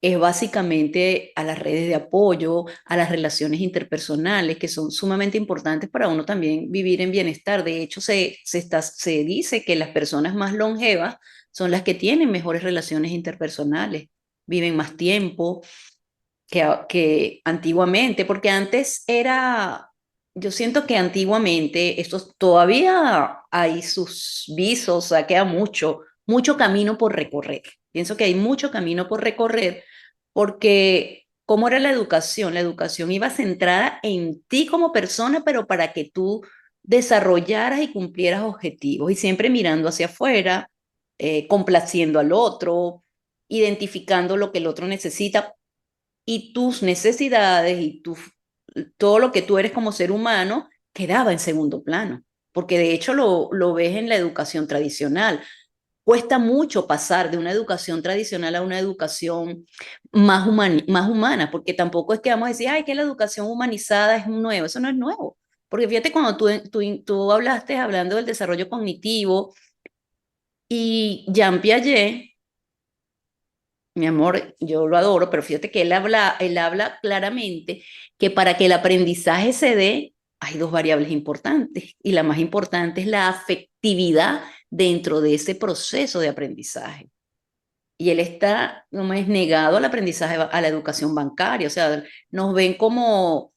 [SPEAKER 1] es básicamente a las redes de apoyo, a las relaciones interpersonales, que son sumamente importantes para uno también vivir en bienestar. De hecho, se dice que las personas más longevas son las que tienen mejores relaciones interpersonales, viven más tiempo, que antiguamente, porque antes era, yo siento que antiguamente, esto todavía hay sus visos, o sea, queda mucho, mucho camino por recorrer. Pienso que hay mucho camino por recorrer porque ¿cómo era la educación? La educación iba centrada en ti como persona, pero para que tú desarrollaras y cumplieras objetivos y siempre mirando hacia afuera, complaciendo al otro, identificando lo que el otro necesita y tus necesidades y todo lo que tú eres como ser humano quedaba en segundo plano, porque de hecho lo ves en la educación tradicional. Cuesta mucho pasar de una educación tradicional a una educación más humana, porque tampoco es que vamos a decir, ay, que la educación humanizada es nuevo, eso no es nuevo. Porque fíjate, cuando tú hablaste hablando del desarrollo cognitivo y Jean Piaget, mi amor, yo lo adoro, pero fíjate que él habla claramente que para que el aprendizaje se dé, hay dos variables importantes y la más importante es la afectividad dentro de ese proceso de aprendizaje. Y él está, no es negado al aprendizaje, a la educación bancaria, o sea, nos ven como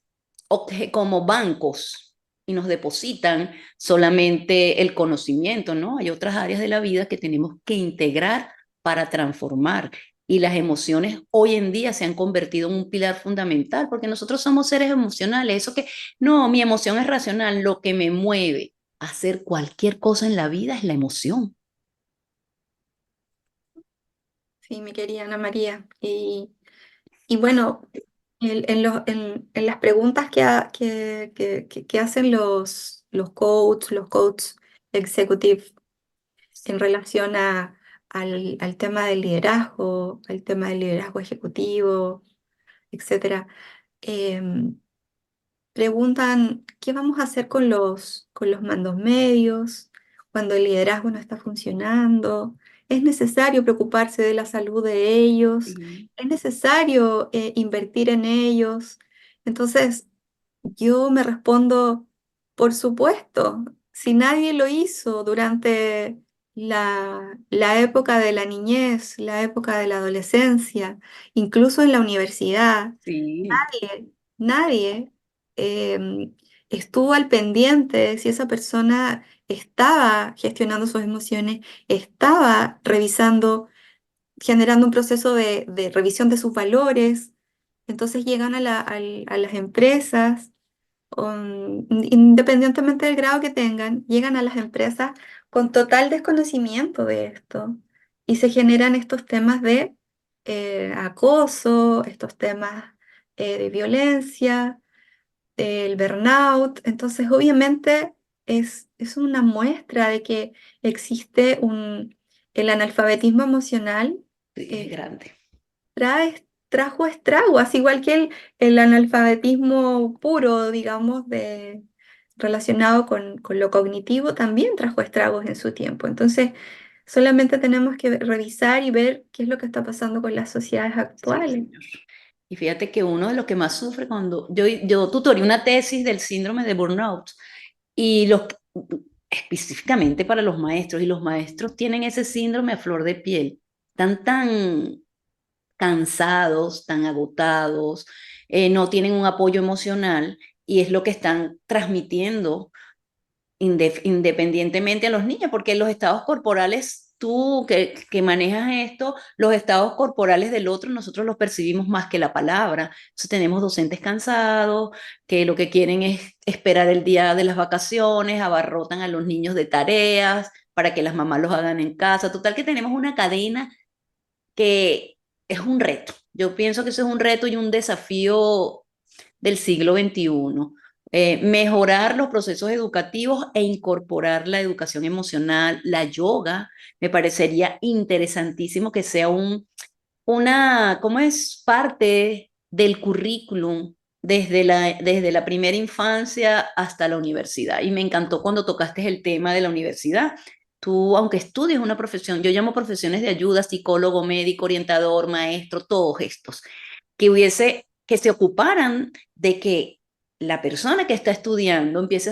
[SPEAKER 1] bancos y nos depositan solamente el conocimiento, ¿no? Hay otras áreas de la vida que tenemos que integrar para transformar. Y las emociones hoy en día se han convertido en un pilar fundamental porque nosotros somos seres emocionales. Eso que, no, mi emoción es racional, lo que me mueve a hacer cualquier cosa en la vida es la emoción.
[SPEAKER 2] Sí, mi querida Ana María. Y bueno, en las preguntas que hacen los coaches executive en relación al tema del liderazgo, al tema del liderazgo ejecutivo, etcétera. Em, Preguntan qué vamos a hacer con los mandos medios cuando el liderazgo no está funcionando. ¿Es necesario preocuparse de la salud de ellos?
[SPEAKER 1] Sí,
[SPEAKER 2] ¿Es necesario invertir en ellos? Entonces, yo me respondo, por supuesto, si nadie lo hizo durante la época de la niñez, la época de la adolescencia, incluso en la universidad,
[SPEAKER 1] sí,
[SPEAKER 2] nadie estuvo al pendiente si esa persona estaba gestionando sus emociones, estaba revisando, generando un proceso de revisión de sus valores. Entonces llegan a las empresas, independientemente del grado que tengan, llegan a las empresas con total desconocimiento de esto y se generan estos temas de acoso, estos temas de violencia, el burnout. Entonces, obviamente, es una muestra de que existe el analfabetismo emocional.
[SPEAKER 1] sí, es
[SPEAKER 2] eh,
[SPEAKER 1] grande.
[SPEAKER 2] trajo estragos, igual que el analfabetismo puro, digamos, relacionado con lo cognitivo, también trajo estragos en su tiempo. Entonces, solamente tenemos que revisar y ver qué es lo que está pasando con las sociedades
[SPEAKER 1] Sí,
[SPEAKER 2] actuales.
[SPEAKER 1] señor. Y fíjate que uno de los que más sufre cuando yo tutoré una tesis del síndrome de burnout y específicamente para los maestros, y los maestros tienen ese síndrome a flor de piel, están tan cansados, tan agotados, no tienen un apoyo emocional y es lo que están transmitiendo independientemente a los niños, porque los estados corporales, tú que manejas esto, los estados corporales del otro, nosotros los percibimos más que la palabra. Entonces tenemos docentes cansados, que lo que quieren es esperar el día de las vacaciones, abarrotan a los niños de tareas para que las mamás los hagan en casa. Total que tenemos una cadena que es un reto. Yo pienso que eso es un reto y un desafío del siglo XXI. Mejorar los procesos educativos e incorporar la educación emocional, la yoga, me parecería interesantísimo que sea ¿cómo es? Parte del currículum desde la primera infancia hasta la universidad. Y me encantó cuando tocaste el tema de la universidad. Tú, aunque estudies una profesión, yo llamo profesiones de ayuda, psicólogo, médico, orientador, maestro, todos estos que se ocuparan de que la persona que está estudiando empiece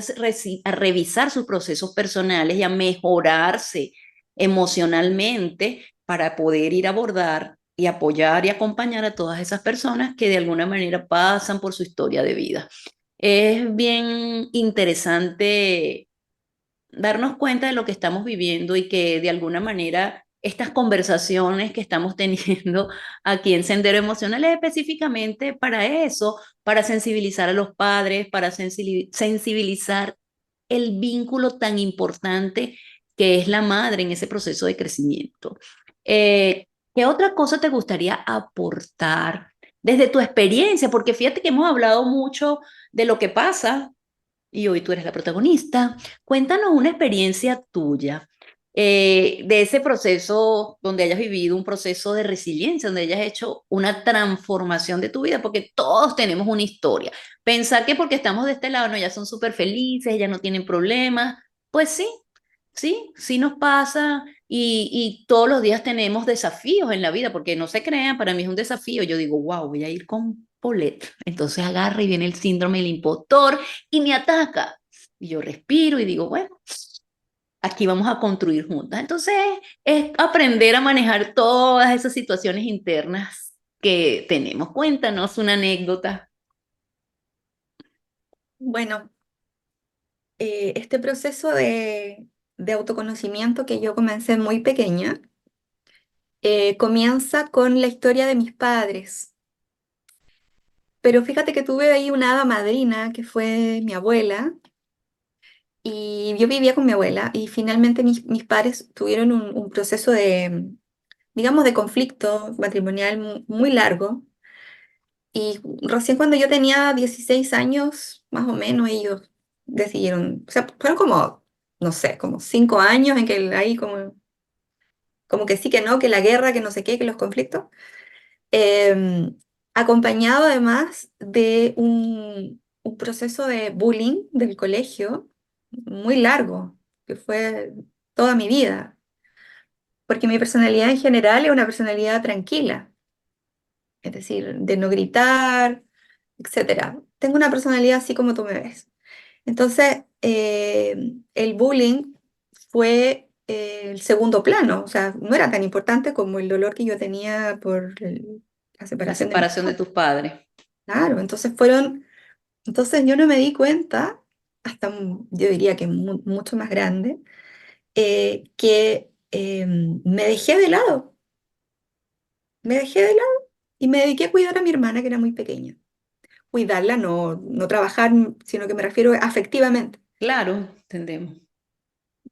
[SPEAKER 1] a revisar sus procesos personales y a mejorarse emocionalmente para poder ir a abordar y apoyar y acompañar a todas esas personas que de alguna manera pasan por su historia de vida. Es bien interesante darnos cuenta de lo que estamos viviendo y que de alguna manera estas conversaciones que estamos teniendo aquí en Sendero Emocional es específicamente para eso, para sensibilizar a los padres, para sensibilizar el vínculo tan importante que es la madre en ese proceso de crecimiento. ¿Qué otra cosa te gustaría aportar desde tu experiencia? Porque fíjate que hemos hablado mucho de lo que pasa y hoy tú eres la protagonista. Cuéntanos una experiencia tuya de ese proceso donde hayas vivido un proceso de resiliencia, donde hayas hecho una transformación de tu vida, porque todos tenemos una historia. Pensar que porque estamos de este lado, no, ya son súper felices, ya no tienen problemas, pues sí, sí, sí nos pasa y todos los días tenemos desafíos en la vida, porque no se crean, para mí es un desafío. Yo digo, wow, voy a ir con Paulette. Entonces agarra y viene el síndrome del impostor y me ataca. Y yo respiro y digo, bueno, aquí vamos a construir juntas. Entonces es aprender a manejar todas esas situaciones internas que tenemos. Cuéntanos una anécdota.
[SPEAKER 2] Bueno, este proceso de autoconocimiento que yo comencé muy pequeña, comienza con la historia de mis padres. Pero fíjate que tuve ahí una hada madrina que fue mi abuela, y yo vivía con mi abuela, y finalmente mis padres tuvieron un proceso digamos, de conflicto matrimonial muy largo. Y recién cuando yo tenía 16 años, más o menos, ellos decidieron, o sea, fueron como, no sé, como 5 años en que ahí como que sí, que no, que la guerra, que no sé qué, que los conflictos, eh, acompañado además de un proceso de bullying del colegio muy largo, que fue toda mi vida, porque mi personalidad en general es una personalidad tranquila, es decir, de no gritar, etcétera. Tengo una personalidad así como tú me ves. Entonces, el bullying fue el segundo plano, o sea, no era tan importante como el dolor que yo tenía por la
[SPEAKER 1] La
[SPEAKER 2] separación de mis
[SPEAKER 1] separación de
[SPEAKER 2] padres.
[SPEAKER 1] tus padres.
[SPEAKER 2] Claro, entonces yo no me di cuenta, hasta yo diría que mucho más grande, que me dejé de lado, me dejé de lado y me dediqué a cuidar a mi hermana que era muy pequeña. Cuidarla, no, no trabajar, sino que me refiero afectivamente.
[SPEAKER 1] Claro, entendemos.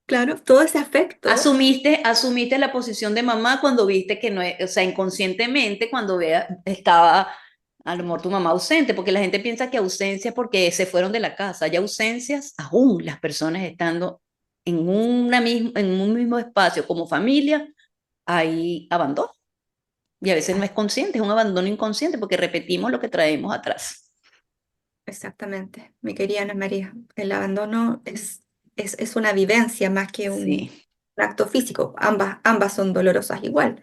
[SPEAKER 2] Claro, todo ese afecto.
[SPEAKER 1] Asumiste la posición de mamá cuando viste que no, o sea, inconscientemente cuando estaba a lo mejor tu mamá ausente, porque la gente piensa que ausencia es porque se fueron de la casa. Hay ausencias aún las personas estando en un mismo espacio como familia, hay abandono. Y a veces no es consciente, es un abandono inconsciente porque repetimos lo que traemos atrás.
[SPEAKER 2] Exactamente, mi querida Ana María. El abandono es una vivencia más que un
[SPEAKER 1] Sí.
[SPEAKER 2] acto físico. Ambas son dolorosas igual.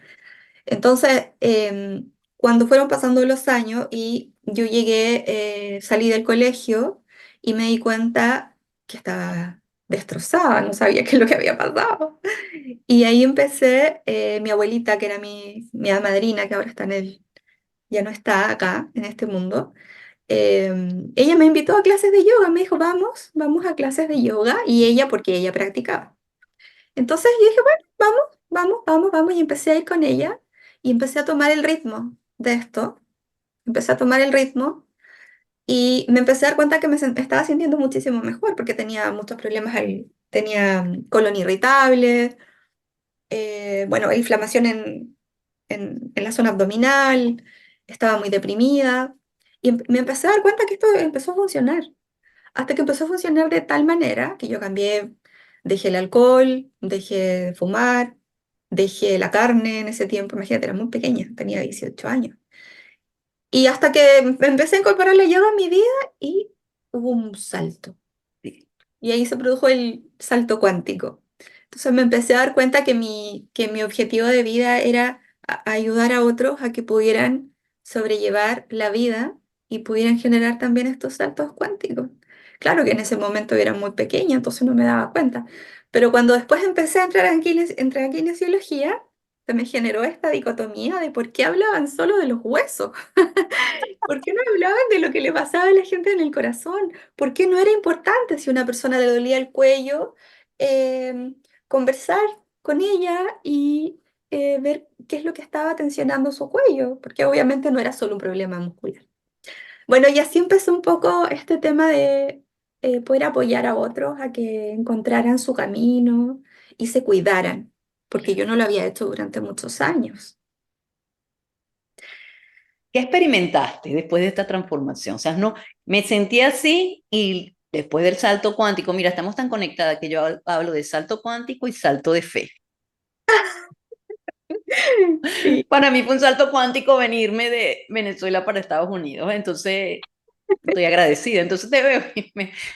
[SPEAKER 2] Entonces, cuando fueron pasando los años y yo llegué, salí del colegio y me di cuenta que estaba destrozada, no sabía qué es lo que había pasado. Y ahí empecé, mi abuelita, que era mi madrina, que ahora está ya no está acá en este mundo. Ella me invitó a clases de yoga, me dijo, vamos a clases de yoga, y ella, porque ella practicaba. Entonces yo dije, bueno, vamos, y empecé a ir con ella, y empecé a tomar el ritmo de esto, empecé a tomar el ritmo, y me empecé a dar cuenta que me estaba sintiendo muchísimo mejor, porque tenía muchos problemas, tenía colon irritable, bueno, inflamación en la zona abdominal, estaba muy deprimida, y me empecé a dar cuenta que esto empezó a funcionar. Hasta que empezó a funcionar de tal manera que yo cambié, dejé el alcohol, dejé de fumar, dejé la carne en ese tiempo, imagínate, era muy pequeña, tenía 18 años. Y hasta que empecé a incorporar la yoga en mi vida y hubo un salto. Y ahí se produjo el salto cuántico. Entonces me empecé a dar cuenta que mi objetivo de vida era ayudar a otros a que pudieran sobrellevar la vida y pudieran generar también estos saltos cuánticos. Claro que en ese momento era muy pequeña, entonces no me daba cuenta. Pero cuando después empecé a entrar entré en kinesiología, se me generó esta dicotomía de por qué hablaban solo de los huesos. ¿Por qué no hablaban de lo que le pasaba a la gente en el corazón? ¿Por qué no era importante si a una persona le dolía el cuello, eh, conversar con ella y ver qué es lo que estaba tensionando su cuello? Porque obviamente no era solo un problema muscular. Bueno, y así empezó un poco este tema de poder apoyar a otros a que encontraran su camino y se cuidaran, porque yo no lo había hecho durante muchos años.
[SPEAKER 1] ¿Qué experimentaste después de esta transformación? O sea, no, me sentí así y después del salto cuántico, mira, estamos tan conectadas que yo hablo de salto cuántico y salto de fe.
[SPEAKER 2] Sí.
[SPEAKER 1] Para mí fue un salto cuántico venirme de Venezuela para Estados Unidos, entonces estoy agradecida. Entonces te veo y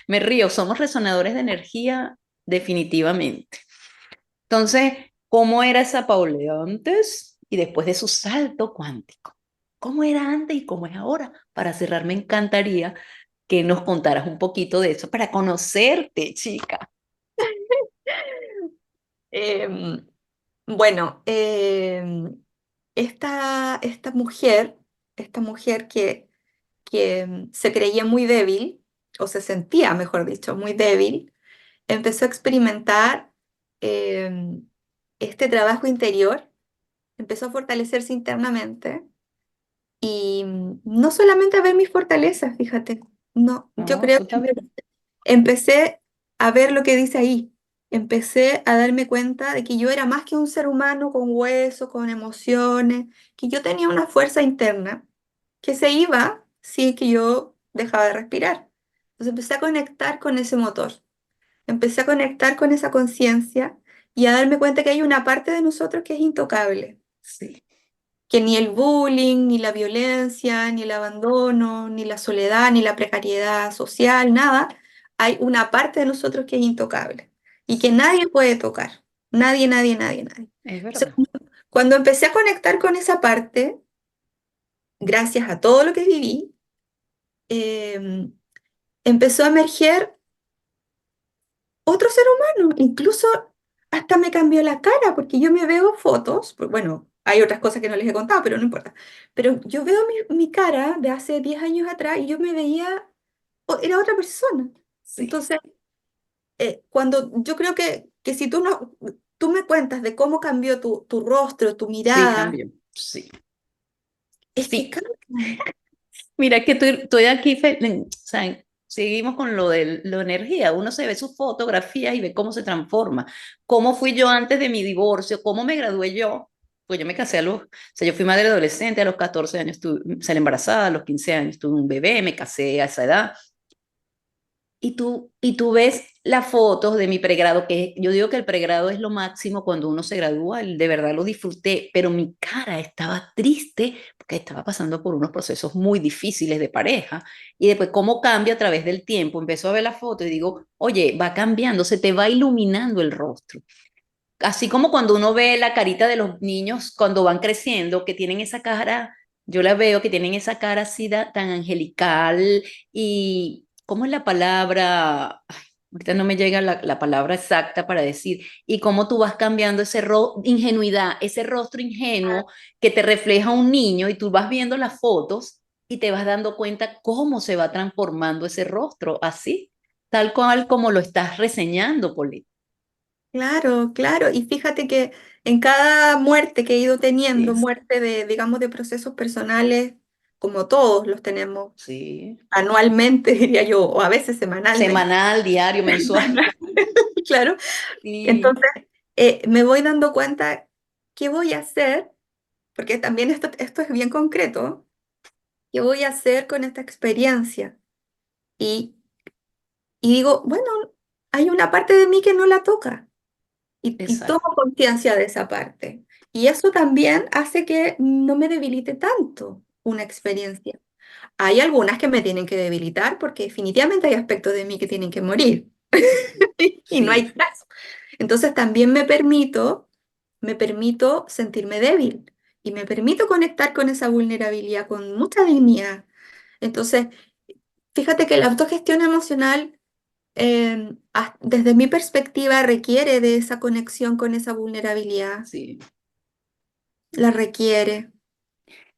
[SPEAKER 1] me río, somos resonadores de energía definitivamente. Entonces, ¿cómo era esa Paula antes y después de su salto cuántico? ¿Cómo era antes y cómo es ahora? Para cerrar, me encantaría que nos contaras un poquito de eso para conocerte, chica.
[SPEAKER 2] Em, Bueno, esta mujer que se creía muy débil, o se sentía, mejor dicho, muy débil, empezó a experimentar em, este trabajo interior, empezó a fortalecerse internamente y no solamente a ver mis fortalezas, fíjate, no, yo
[SPEAKER 1] No,
[SPEAKER 2] creo
[SPEAKER 1] eso está
[SPEAKER 2] que
[SPEAKER 1] bien.
[SPEAKER 2] empecé a ver lo que dice ahí. Empecé a darme cuenta de que yo era más que un ser humano con huesos, con emociones, que yo tenía una fuerza interna que se iba si que yo dejaba de respirar. Entonces empecé a conectar con ese motor, empecé a conectar con esa conciencia y a darme cuenta que hay una parte de nosotros que es intocable,
[SPEAKER 1] Sí,
[SPEAKER 2] que ni el bullying, ni la violencia, ni el abandono, ni la soledad, ni la precariedad social, nada, hay una parte de nosotros que es intocable y que nadie puede tocar, nadie, nadie, nadie, nadie.
[SPEAKER 1] es
[SPEAKER 2] Entonces,
[SPEAKER 1] verdad.
[SPEAKER 2] cuando empecé a conectar con esa parte, gracias a todo lo que viví, em, empezó a emerger otro ser humano, incluso hasta me cambió la cara, porque yo me veo fotos, bueno, hay otras cosas que no les he contado, pero no importa, pero yo veo mi cara de hace 10 años atrás y yo me veía, era otra persona.
[SPEAKER 1] Sí,
[SPEAKER 2] Entonces, cuando yo creo que si tú no, tú me cuentas de cómo cambió tu rostro, tu
[SPEAKER 1] sí,
[SPEAKER 2] mirada,
[SPEAKER 1] cambio. Sí,
[SPEAKER 2] es que
[SPEAKER 1] sí.
[SPEAKER 2] cambia.
[SPEAKER 1] Mira que estoy aquí, o sea, seguimos con lo de la energía. Uno se ve sus fotografías y ve cómo se transforma. Cómo fui yo antes de mi divorcio, cómo me gradué yo. Pues yo me casé o sea, yo fui madre adolescente, a los 14 años salí embarazada, a los 15 años tuve un bebé, me casé a esa edad. Y tú ves las fotos de mi pregrado, que yo digo que el pregrado es lo máximo cuando uno se gradúa, de verdad lo disfruté, pero mi cara estaba triste porque estaba pasando por unos procesos muy difíciles de pareja. Y después, ¿cómo cambia a través del tiempo? Empezó a ver la foto y digo, oye, va cambiando, se te va iluminando el rostro. Así como cuando uno ve la carita de los niños cuando van creciendo, que tienen esa cara, yo la veo que tienen esa cara así tan angelical y, ¿cómo es la palabra? Ay, ahorita no me llega la palabra exacta para decir, y cómo tú vas cambiando ingenuidad, ese rostro ingenuo que te refleja un niño y tú vas viendo las fotos y te vas dando cuenta cómo se va transformando ese rostro, así, tal cual como lo estás reseñando, Poli.
[SPEAKER 2] Claro, claro. Y fíjate que en cada muerte que he ido teniendo,
[SPEAKER 1] Sí,
[SPEAKER 2] muerte de, digamos, de procesos personales, como todos los tenemos
[SPEAKER 1] sí.
[SPEAKER 2] anualmente, diría yo, o a veces semanalmente.
[SPEAKER 1] Semanal, diario, mensual.
[SPEAKER 2] Claro.
[SPEAKER 1] Sí,
[SPEAKER 2] Entonces, me voy dando cuenta qué voy a hacer, porque también esto es bien concreto, qué voy a hacer con esta experiencia. Y, y digo, bueno, hay una parte de mí que no la toca. Y tomo
[SPEAKER 1] exacto.
[SPEAKER 2] conciencia de esa parte. Y eso también hace que no me debilite tanto una experiencia. Hay algunas que me tienen que debilitar porque definitivamente hay aspectos de mí que tienen que morir y no hay
[SPEAKER 1] Sí,
[SPEAKER 2] caso. Entonces también me permito sentirme débil y me permito conectar con esa vulnerabilidad con mucha dignidad. Entonces, fíjate que la autogestión emocional desde mi perspectiva, requiere de esa conexión con esa vulnerabilidad,
[SPEAKER 1] sí.
[SPEAKER 2] la requiere.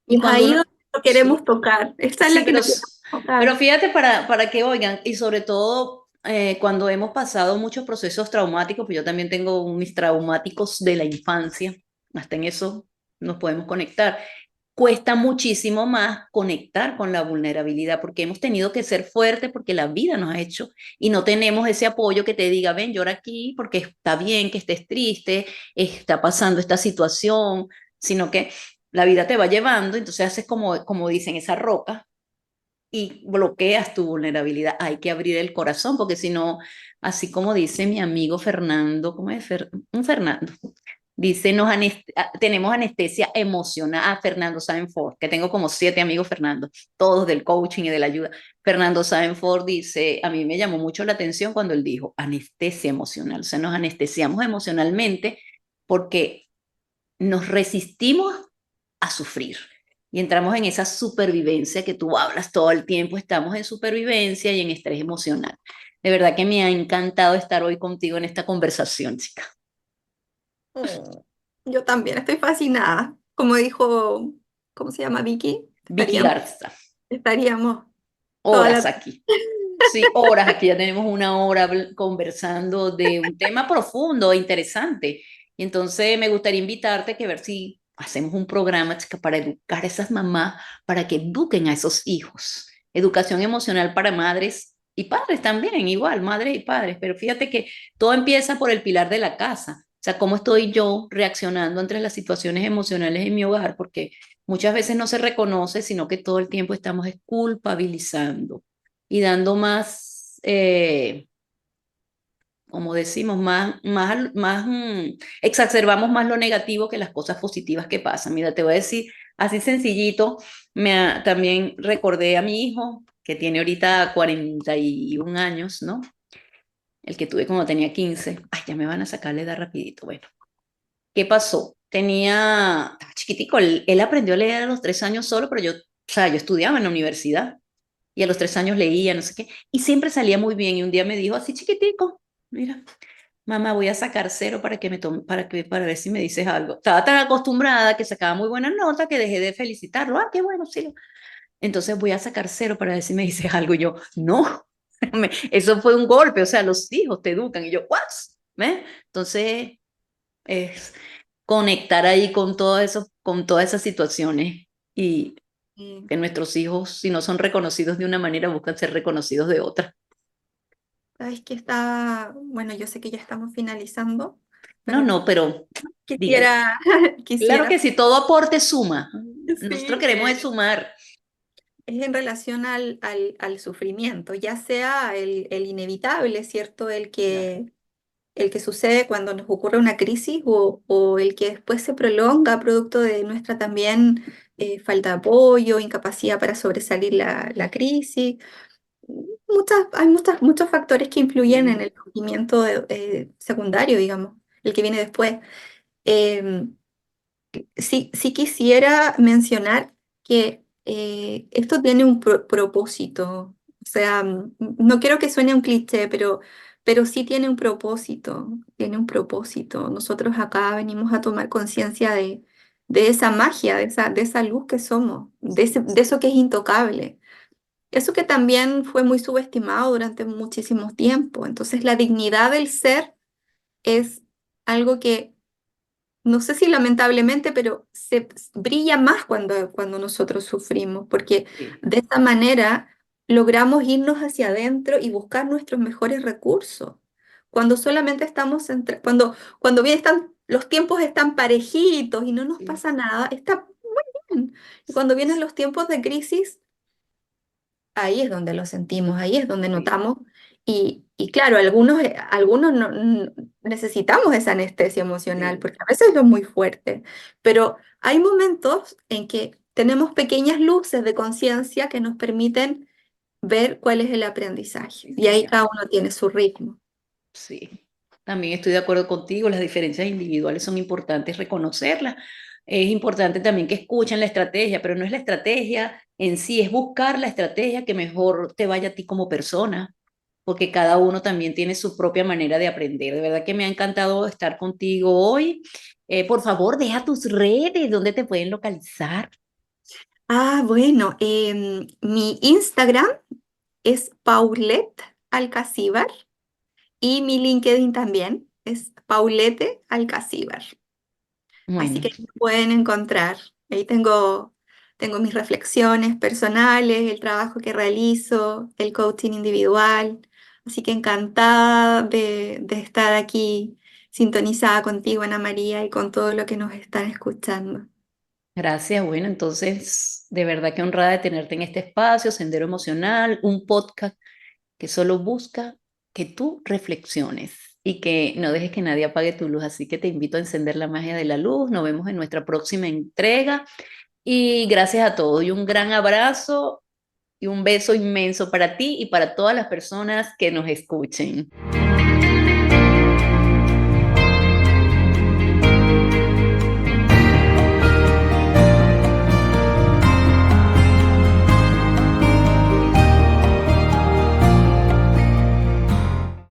[SPEAKER 2] Y
[SPEAKER 1] Y
[SPEAKER 2] es
[SPEAKER 1] cuando
[SPEAKER 2] ahí
[SPEAKER 1] uno,
[SPEAKER 2] donde lo queremos
[SPEAKER 1] sí,
[SPEAKER 2] tocar. Esta es
[SPEAKER 1] sí,
[SPEAKER 2] la que no queremos
[SPEAKER 1] pero
[SPEAKER 2] tocar.
[SPEAKER 1] fíjate para que oigan, y sobre todo cuando hemos pasado muchos procesos traumáticos, pues yo también tengo mis traumáticos de la infancia, hasta en eso nos podemos conectar. Cuesta muchísimo más conectar con la vulnerabilidad porque hemos tenido que ser fuertes porque la vida nos ha hecho y no tenemos ese apoyo que te diga, ven, llora aquí porque está bien que estés triste, está pasando esta situación, sino que la vida te va llevando, entonces haces como dicen, esa roca y bloqueas tu vulnerabilidad. Hay que abrir el corazón porque si no, así como dice mi amigo Fernando, ¿cómo es? Un Fernando. Dice, tenemos anestesia emocional. Ah, Fernando Sabenford, que tengo como 7 amigos Fernando, todos del coaching y de la ayuda. Fernando Sabenford dice, a mí me llamó mucho la atención cuando él dijo anestesia emocional. O sea, nos anestesiamos emocionalmente porque nos resistimos a sufrir. Y entramos en esa supervivencia que tú hablas todo el tiempo. Estamos en supervivencia y en estrés emocional. De verdad que me ha encantado estar hoy contigo en esta conversación, chica.
[SPEAKER 2] Mm, Yo también estoy fascinada. Como dijo, ¿cómo se llama Vicky?
[SPEAKER 1] Vicky Garza.
[SPEAKER 2] Estaríamos toda
[SPEAKER 1] Horas
[SPEAKER 2] la...
[SPEAKER 1] aquí. Sí, horas aquí, ya tenemos una hora conversando de un tema profundo e interesante. Y entonces me gustaría invitarte que ver si hacemos un programa, chica, para educar a esas mamás, para que eduquen a esos hijos. Educación emocional para madres y padres también, igual, madres y padres. Pero fíjate que todo empieza por el pilar de la casa. O sea, cómo estoy yo reaccionando ante las situaciones emocionales en mi hogar, porque muchas veces no se reconoce, sino que todo el tiempo estamos culpabilizando y dando más como decimos, exacerbamos más lo negativo que las cosas positivas que pasan. Mira, te voy a decir así sencillito, también recordé a mi hijo, que tiene ahorita 41 años, ¿no? El que tuve cuando tenía 15. Ay, ya me van a sacar la edad rapidito. Bueno, ¿qué pasó? Estaba chiquitico, él aprendió a leer a los 3 años solo, pero o sea, yo estudiaba en la universidad y a los 3 años leía, no sé qué, y siempre salía muy bien. Y un día me dijo así chiquitico, mira, mamá, voy a sacar cero para que me tome, para ver si me dices algo. Estaba tan acostumbrada que sacaba muy buenas notas que dejé de felicitarlo. Ah, qué bueno, sí. Entonces voy a sacar cero para ver si me dices algo. Y yo, no, eso fue un golpe. O sea, los hijos te educan. Y yo, ¿what? ¿Ves? Entonces, es conectar ahí con todo eso, con todas esas situaciones y
[SPEAKER 2] Sí.
[SPEAKER 1] que nuestros hijos, si no son reconocidos de una manera, buscan ser reconocidos de otra.
[SPEAKER 2] Sabes que está, bueno, yo sé que ya estamos finalizando,
[SPEAKER 1] No,
[SPEAKER 2] pero
[SPEAKER 1] no, pero dígame.
[SPEAKER 2] quisiera,
[SPEAKER 1] Claro
[SPEAKER 2] quisiera,
[SPEAKER 1] que si todo aporte suma. Nosotros
[SPEAKER 2] sí,
[SPEAKER 1] queremos es sumar.
[SPEAKER 2] es en relación al sufrimiento, ya sea el inevitable, ¿cierto?
[SPEAKER 1] Claro.
[SPEAKER 2] El que sucede cuando nos ocurre una crisis o el que después se prolonga producto de nuestra también falta de apoyo, incapacidad para sobresalir la crisis. Muchos factores que influyen en
[SPEAKER 1] Sí,
[SPEAKER 2] el sufrimiento secundario, digamos, el que viene después. Em, sí quisiera mencionar que esto tiene un propósito. O sea, no quiero que suene un cliché, pero sí tiene un propósito. Tiene un propósito. Nosotros acá venimos a tomar conciencia de esa magia, de esa luz que somos, de eso que es intocable. Eso que también fue muy subestimado durante muchísimo tiempo. Entonces, la dignidad del ser es algo que no sé si lamentablemente, pero se brilla más cuando nosotros sufrimos, porque
[SPEAKER 1] sí,
[SPEAKER 2] de esta manera logramos irnos hacia adentro y buscar nuestros mejores recursos. Cuando solamente estamos cuando bien los tiempos están parejitos y no nos
[SPEAKER 1] sí,
[SPEAKER 2] pasa nada, está muy bien. Y cuando vienen los tiempos de crisis, ahí es donde lo sentimos, ahí es donde
[SPEAKER 1] sí,
[SPEAKER 2] notamos. Y claro, algunos necesitamos esa anestesia emocional,
[SPEAKER 1] sí,
[SPEAKER 2] porque a veces es muy fuerte, pero hay momentos en que tenemos pequeñas luces de conciencia que nos permiten ver cuál es el aprendizaje.
[SPEAKER 1] sí,
[SPEAKER 2] Y ahí
[SPEAKER 1] señor.
[SPEAKER 2] cada uno tiene su ritmo.
[SPEAKER 1] Sí. También estoy de acuerdo contigo, las diferencias individuales son importantes reconocerlas. Es importante también que escuchen la estrategia, pero no es la estrategia en sí, es buscar la estrategia que mejor te vaya a ti como persona, porque cada uno también tiene su propia manera de aprender. De verdad que me ha encantado estar contigo hoy. Por favor, deja tus redes, ¿dónde te pueden localizar?
[SPEAKER 2] Ah, bueno, mi Instagram es Paulette Alcacíbar y mi LinkedIn también es Paulette Alcacíbar. Así
[SPEAKER 1] Bueno,
[SPEAKER 2] que ahí me pueden encontrar. Ahí tengo mis reflexiones personales, el trabajo que realizo, el coaching individual. Así que encantada de estar aquí sintonizada contigo, Ana María, y con todo lo que nos están escuchando.
[SPEAKER 1] gracias. Bueno, entonces, de verdad que honrada de tenerte en este espacio, Sendero Emocional, un podcast que solo busca que tú reflexiones y que no dejes que nadie apague tu luz. Así que te invito a encender la magia de la luz. Nos vemos en nuestra próxima entrega y gracias a todos y un gran abrazo y un beso inmenso para ti y para todas las personas que nos escuchen.